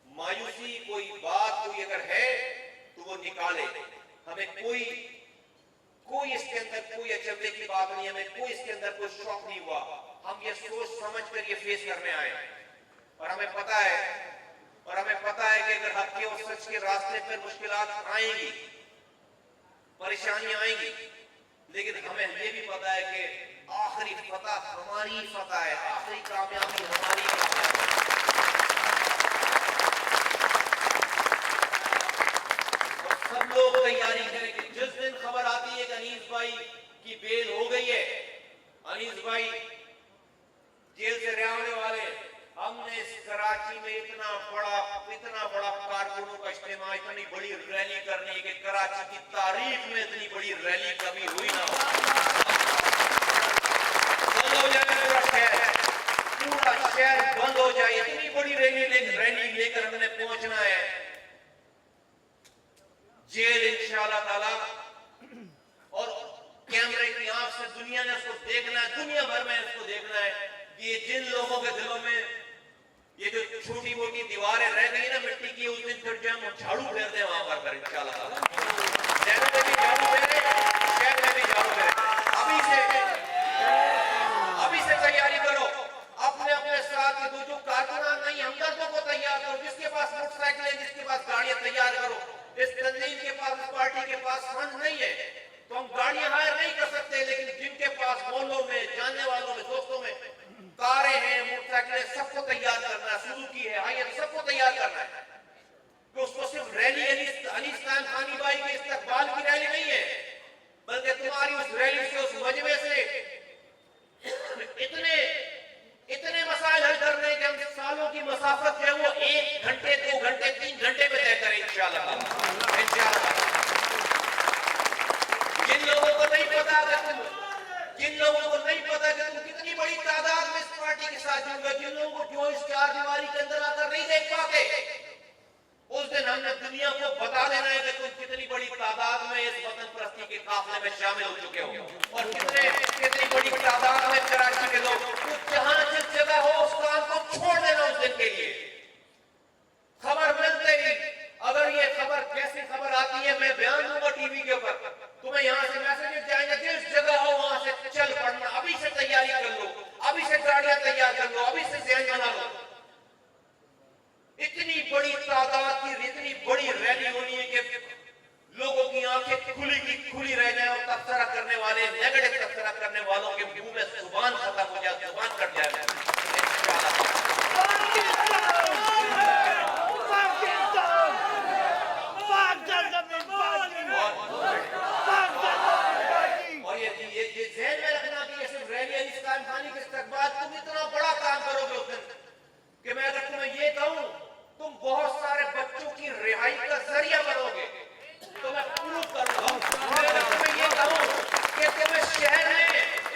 मायूसी, कोई बात कोई अगर है तो वो निकाले। हमें कोई इसके अंदर कोई अचंभे की बात नहीं, हमें कोई इसके अंदर कोई शौक नहीं हुआ। हम ये सोच समझ कर ये फेस करने आए और हमें पता है कि अगर हक के और सच के रास्ते पर मुश्किलात आएंगी, परेशानियां आएंगी, लेकिन हमें ये भी पता है कि आखिरी फतह हमारी फतह है, आखिरी कामयाबी हमारी कामयाबी है। सब लोग तैयारी करें कि जिस दिन खबर आती है कि अनीस भाई की बेल हो गई है, अनीस भाई जेल से रिहा होने वाले, हमने इस कराची में इतना बड़ा कारकुनों का इज्तिमा, इतनी बड़ी रैली करनी है कि कराची की तारीख में इतनी बड़ी रैली कभी हुई ना हो। बंद हो जाए पूरा शहर बंद हो जाए, इतनी बड़ी रैली लेकर हमने पहुंचना है जेल इंशाअल्लाह ताला। और कैमरे की आंख से दुनिया ने उसको देखना है, दुनिया भर में उसको देखना है कि ये जिन लोगों के दिलों में ये जो छोटी मोटी दीवारें रह गई ना मिट्टी की, उस दिन फिर जो हम झाड़ू फेर दें वहां पर इंशाअल्लाह ताला। शहर में भी झाड़ू फेरे, शहर में भी झाड़ू फेरे। अभी से तैयारी करो, अपने साथ के जो कारकुनान नहीं, हमदर्दों को तैयार करो, जिसके पास मोटरसाइकिल है, जिसके पास गाड़ियां तैयार करो। इस तंजीम के पास, इस पार्टी के पास फंड नहीं है तो हम गाड़ियां हायर नहीं कर सकते, लेकिन जिनके पास मोहल्लों में, जानने वालों में, दोस्तों में कारें हैं, मोटरसाइकिलें, सबको तैयार करना है। सुजुकी है, हाइयर, सबको तैयार करना है कि उसको सिर्फ रैली अनीस खान में शामिल हो चुके हो, और कितनी बड़ी तादाद में कराची के लोग, तो जहां जिस जगह हो उस काम को छोड़ देना उस दिन के लिए। खबर मिलते ही, अगर ये खबर कैसी खबर आती है, मैं बयान दूंगा टीवी के ऊपर, तुम्हें यहां से मैसेजेस जाएंगे, जिस जगह हो वहां से चल पड़ना, अभी से तैयारी कर लो, अभी से गाड़ियां तैयार कर लो, अभी से जहन बना लो। इतनी बड़ी तादाद की इतनी बड़ी रैली होनी है कि लोगों की आंखें खुली की खुली रह जाए, और तबसरा करने वाले, नेगेटिव तबसरा करने वालों के मुंह में जुबान खत्म हो जाए, जुबान कट जाए। और ये ज़हन में रखना कि ये सिर्फ रैली है, इसका खानी के इस्तकबाल तुम इतना बड़ा काम करोगे उस दिन कि मैं अगर तुम्हें ये कहूं, तुम बहुत सारे बच्चों की रिहाई का जरिया बनोगे, तो मैं प्रूव करूंगा। मैं अगर तुम्हें ये कहूं कि तुम्हें शहर में,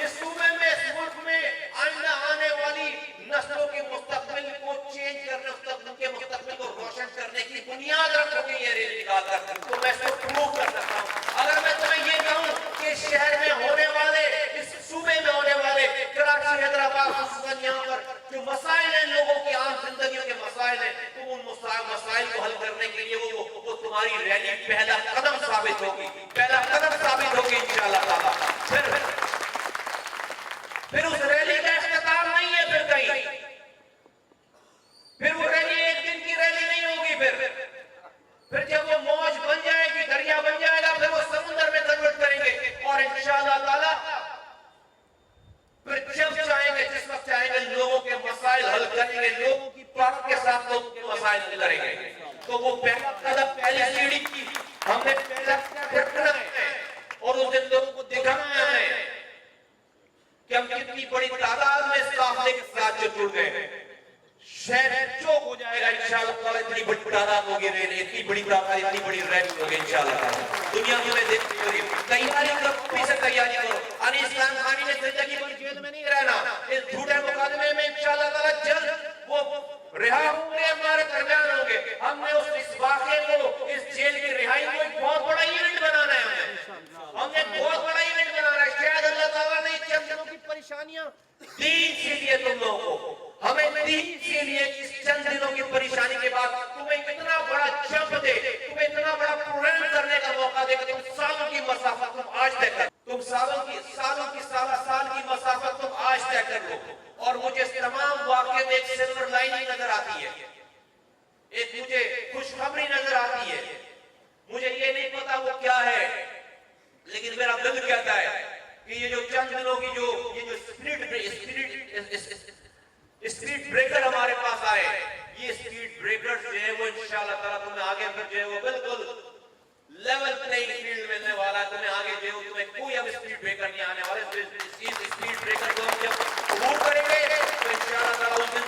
इस सूबे में, इस मुल्क में आइंदा आने वाली नस्लों के मुस्तकबिल को चेंज करने, उनके मुस्तकबिल को रोशन करने की बुनियाद रखोगे ये रैली निकालकर, तो मैं इसको प्रूव कर सकता हूं। अगर मैं तुम्हें ये कहूं कि शहर में होने वाले, इस सूबे में होने वाले, कराची, हैदराबाद, खुसूसन यहाँ पर जो मसाइल हैं, लोगों की आम जिंदगी के मसाइल हैं, तो उन मसाइल को हल करने के लिए वो तुम्हारी रैली पहला कदम साबित होगी, पहला कदम साबित होगी इंशाअल्लाह ताला। फिर उस रैली का इख्तिताम नहीं है फिर कहीं, फिर वो रैली एक दिन की रैली नहीं होगी। फिर जब वो मौज बन जाएगी, दरिया बन जाएगा, फिर वो समुद्र में कन्वर्ट करेंगे, और इंशाअल्लाह ताला फिर जब चाहेंगे, जिस वक्त चाहेंगे, लोगों के मसाइल हल करेंगे, लोगों की बात के साथ लोगों के मसाइल हल करेंगे। तो वो पहला कदम, पहली सीढ़ी की हमने पहला रखना है, और उस दिन लोगों को दिखाना है कि हम कितनी बड़ी तादाद में इस काफिले के साथ जुड़ गए। शहर चौक हो जाएगा इंशाअल्लाह ताला, इतनी बड़ी तादाद होगी, इतनी बड़ी तादाद, इतनी बड़ी रैली होगी इंशाअल्लाह ताला। दुनिया में देखते हो तैयारी करो, अभी से तैयारी करो। अनीस खान खानी ने जिंदगी भर जेल में नहीं रहना, इस झूठे मुकदमे में इंशाअल्लाह ताला जल्द वो रिहा होंगे, हमारे दरमियान होंगे। हमने इस वाक़े को, इस जेल की रिहाई को एक बहुत बड़ा इवेंट बनाना है, हमने बहुत बड़ा इवेंट बनाना है। शायद अल्लाह ताला ने चंद दिनों की परेशानियां दी इसीलिए तुम लोगों को, हमें दी इसीलिए इस चंद दिनों की परेशानी के बाद तुम्हें इतना बड़ा जंप दे, तुम्हें इतना बड़ा प्रोग्राम करने का मौका दे कि तुम सालों की मसाफत तुम आज तय कर, तुम साल की मसाफत तुम आज तय कर लो। और मुझे इस तमाम वाक़े में एक सिल्वर लाइनिंग नजर आती है, एक मुझे खुशखबरी नजर आती है। मुझे ये नहीं पता वो क्या है, लेकिन मेरा दिल कहता है कि ये जो चंद दिनों की जो स्पीड ब्रेकर हमारे पास आए, ये स्पीड ब्रेकर जो है वो इंशाअल्लाह ताला तुम्हें आगे फिर जो है वो बिल्कुल लेवल प्लेइंग फील्ड मिलने वाला है। तुम्हें आगे जो है तुम्हें कोई अब स्पीड ब्रेकर नहीं आने वाले। इस स्पीड ब्रेकर को हम जब अबूर करेंगे तो इंशाअल्लाह ताला उस दिन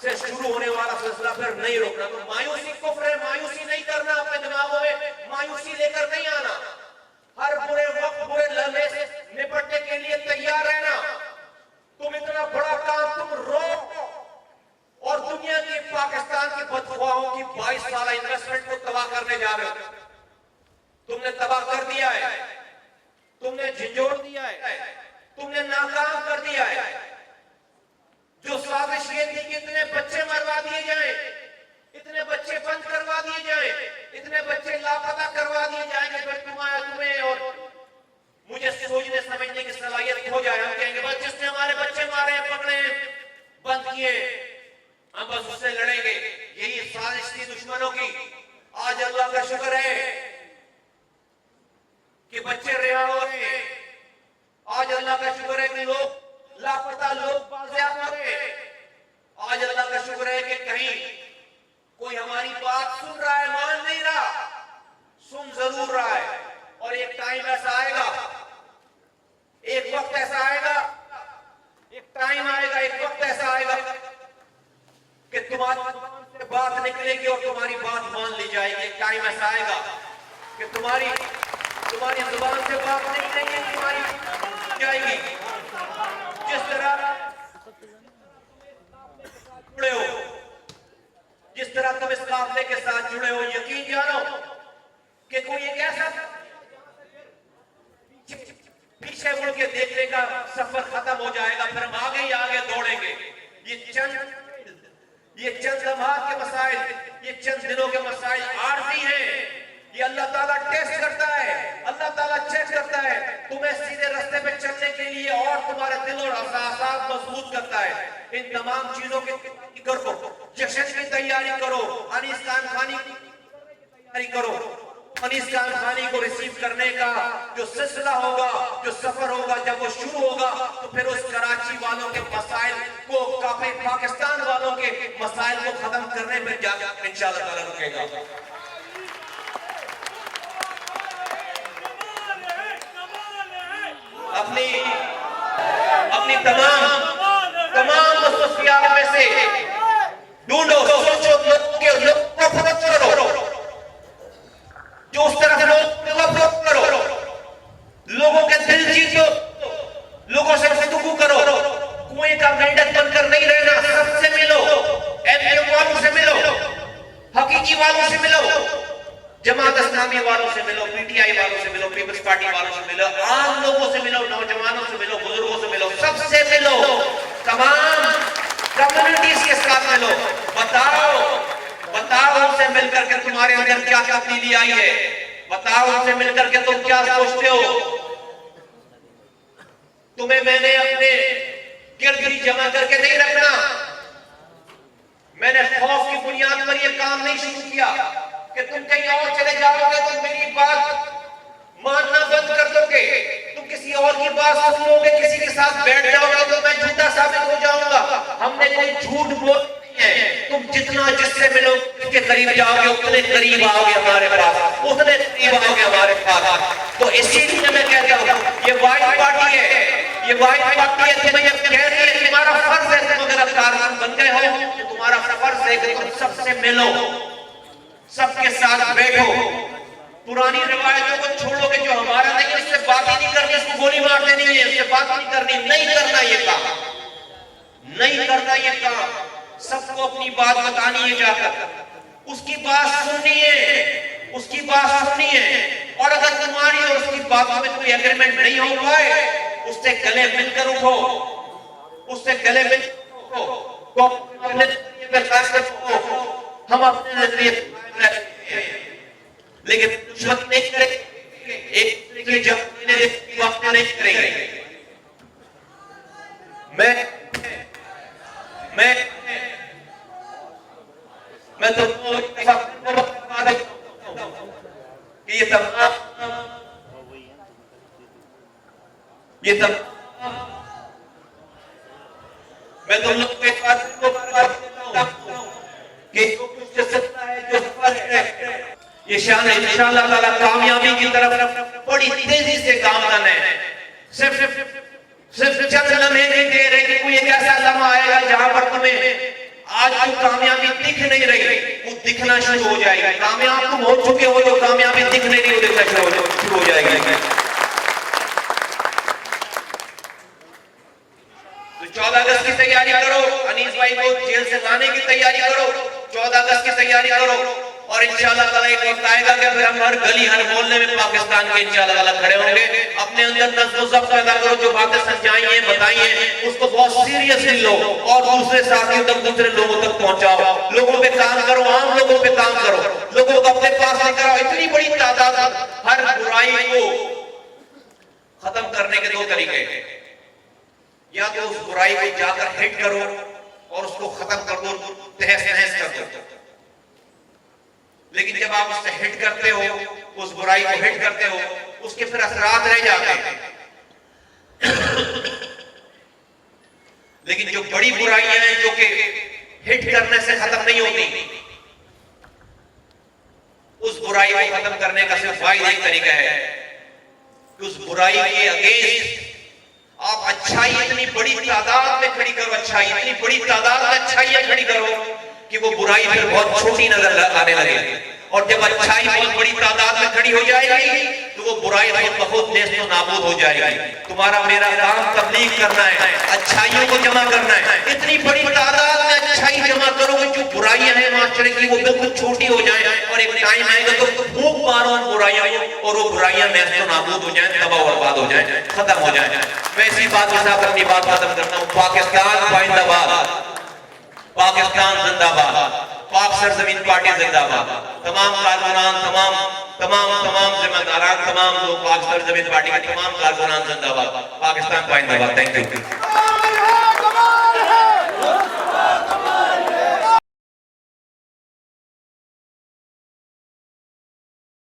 से शुरू होने वाला सिलसिला फिर नहीं रोकना। तो मायूसी कुफ्र है, मायूसी नहीं करना, अपने दिमागों में मायूसी लेकर नहीं आना, हर बुरे वक्त, बुरे लम्हे से निपटने के लिए तैयार रहना। तुम इतना बड़ा काम तुम रोको, और दुनिया की, पाकिस्तान की बदखुआहों की 22 साल इन्वेस्टमेंट को तबाह करने जा रहे हो। तुमने तबाह कर दिया है, तुमने झंझोड़ दिया है, तुमने नाकाम कर दिया है। जो साजिश ये थी कि इतने बच्चे मरवा दिए जाएं, इतने बच्चे बंद करवा दिए जाएं, इतने बच्चे लापता करवा दिए जाएंगे, फिर तुम्हें और मुझे सोचने समझने की सलाहियत हो जाए। हम कहेंगे बस जिसने हमारे बच्चे मारे, पकड़े, बंद किए, हम बस उससे लड़ेंगे। यही साजिश थी दुश्मनों की। आज अल्लाह का शुक्र है कि बच्चे रिहा हो रहे हैं। आज अल्लाह का शुक्र है कि लोग लापता लोग बाज़ियाब हो रहे हैं। आज अल्लाह का शुक्र है कि कहीं कोई हमारी बात सुन रहा है, मान नहीं रहा, सुन जरूर रहा है। और एक टाइम ऐसा आएगा, एक वक्त ऐसा आएगा, एक टाइम आएगा, एक वक्त ऐसा आएगा कि तुम्हारी बात निकलेगी और तुम्हारी बात मान ली जाएगी। एक टाइम ऐसा आएगा कि तुम्हारी जुबान से बात निकलेगी, तुम्हारी जाएगी। जिस तरह जुड़े हो, जिस तरह तुम इस काफिले के साथ जुड़े हो, यकीन जानो कि कोई एक ऐसा पीछे मुड़ के देखने का सफर खत्म हो जाएगा, फिर हम आगे ही आगे दौड़ेंगे। ये चंद लम्हात के मसाइल, ये चंद दिनों के मसाइल आरजी हैं। ये अल्लाह ताला टेस्ट करता है, अल्लाह ताला चेक करता है तुम्हें सीधे रास्ते पे चलने के लिए, और तुम्हारे दिल और अहसास मजबूत करता है। इन तमाम चीजों की करो, जश्न की तैयारी करो, अनीस खान खानी की तैयारी करो। अनीस खान खानी को रिसीव करने का जो सिलसिला होगा, जो सफर होगा, जब वो शुरू होगा तो फिर उस कराची वालों के मसाइल को, काफी पाकिस्तान वालों के मसाइल को खत्म करने में जाकर इंशाअल्लाह ताला रुकेगा। अपनी तमाम मसरूफियात में से ढूंढो, सोचो, लोगों को फरोख्त करो, जो उस तरफ लोग करो, लोगों के दिल जीतो, लोगों से गुफ्तगू करो, कुएं का मेंढक बनकर नहीं रहना, सबसे मिलो, एमएम वालों से मिलो, हकीकी वालों से मिलो, जमात इस्लामी वालों से मिलो, पीटीआई वालों से मिलो, पीपल्स पार्टी वालों से मिलो, आम लोगों से मिलो, नौजवानों से मिलो, बुजुर्गों से मिलो, सबसे मिलो, तमाम कम्युनिटीज के साथ मिलो। बताओ उनसे मिलकर के तुम्हारे अंदर क्या तब्दीली आई है, बताओ उनसे मिलकर के तुम क्या सोचते हो। तुम्हें मैंने अपने गिरगिरी जमा करके नहीं रखना, मैंने खौफ की बुनियाद पर यह काम नहीं शुरू किया कि तुम कहीं और चले जाओगे तो मेरी बात मानना बंद कर दोगे, तुम किसी और की बात सुन लोगे, किसी के साथ बैठ जाओगे तो मैं झूठा साबित हो जाऊंगा। हमने कोई झूठ बोल नहीं है, तुम जितना जिससे मिलो के करीब जाओगे उतने करीब आओगे हमारे पास, उतने करीब आओगे हमारे पास। तो इसीलिए मैं कहता हूँ ये वाइट पार्टी है, ये वाइट पार्टी है, तुम्हें कह रही है तुम्हारा फर्ज है, तुम अगर कारकुन बन गए हो तो तुम्हारा फर्ज है कि तुम सबसे मिलो, सबके साथ बैठो, पुरानी रिवायतों को छोड़ोगे, जो हमारा नहीं है उससे बात ही नहीं करनी, उसको गोली मार देनी है, उससे बात नहीं करनी, नहीं करना ये काम, नहीं करना ये काम। सबको अपनी बात बतानी है, जाकर उसकी बात सुननी है, उसकी बात सुननी है, और अगर तुम्हारी और उसकी बातों में कोई एग्रीमेंट नहीं हो पाए, उससे गले मिलकर उठो, उससे गले मिलकर उठो, हम अपने नजरिए लेकिन दुश्मन नहीं करेंगे, एक की जब नहीं करेंगे। मैं तो ये तमाम मैं तुम लोग के पास ये शान है, इंशाअल्लाह ताला कामयाबी की तरफ बड़ी तेजी से गामजन है। सिर्फ चंद लम्हे नहीं दे रहे कि कोई एक ऐसा लम्हा आएगा जहां पर तुम्हें आज जो कामयाबी दिख नहीं रही वो दिखना शुरू हो जाएगी। कामयाब तुम हो चुके हो, जो कामयाबी दिख नहीं रही वो दिखना शुरू हो जाएगी। तो 14 अगस्त की तैयारी करो, अनीस भाई को जेल से लाने की तैयारी करो, 14 अगस्त की तैयारी करो, और इंशाअल्लाह ताला एक वक्त आएगा कि फिर हम हर गली हर मोहल्ले में पाकिस्तान के इंशाअल्लाह ताला खड़े होंगे। अपने अंदर नज़्म व ज़ब्त पैदा करो, जो बातें समझाई हैं बताई हैं उसको बहुत सीरियसली लो और दूसरे साथियों तक, दूसरे लोगों तक पहुंचाओ, लोगों पे काम करो, आम लोगों पे काम करो, लोगों को अपने पास लेकर आओ। इतनी बड़ी तादाद, हर बुराई को खत्म करने के दो तरीके हैं, या तो उस बुराई को जाकर हिट करो और उसको खत्म कर दो, तहस नहस कर दो। लेकिन जब आप उससे हिट करते हो, उस बुराई को हिट करते हो, उसके फिर असरात रह जाते हैं। लेकिन जो बड़ी बुराइयां हैं जो कि हिट करने से खत्म नहीं होती, उस बुराई को खत्म करने का सिर्फ वाहिद एक तरीका है कि उस बुराई के अगेंस्ट आप अच्छाई इतनी बड़ी तादाद में खड़ी करो, अच्छाई इतनी बड़ी तादाद में अच्छाइयां खड़ी करो कि वो बुराई फिर बहुत छोटी नजर आने लगे। और जब अच्छाई बहुत बड़ी तादाद में खड़ी हो जाएगी तो वो बुराई बहुत नेस्त नाबूद हो जाएगी। तुम्हारा मेरा काम तबलीग करना है, अच्छाइयों को जमा करना है। इतनी बड़ी तादाद में अच्छाई जमा करोगे, जो बुराइयां हैं माशरे की वो बिल्कुल छोटी हो जाए, और एक टाइम आएगा तो फूंक मारो उन बुराइयों को, और वो बुराइयां महज तो नाबूद हो जाएं, तबाह और बर्बाद हो जाएं, खत्म हो जाएं। मैं इसी बात के साथ अपनी बात खत्म करता हूं। पाकिस्तान जिंदाबाद, पाकिस्तान जिंदाबाद, पाक सरजमीन पार्टी जिंदाबाद। तमाम कारकुनान, तमाम जिम्मेदारान, तमाम लोग पाक सरजमीन पार्टी के तमाम कारकुनान जिंदाबाद, पाकिस्तान जिंदाबाद। Thank you.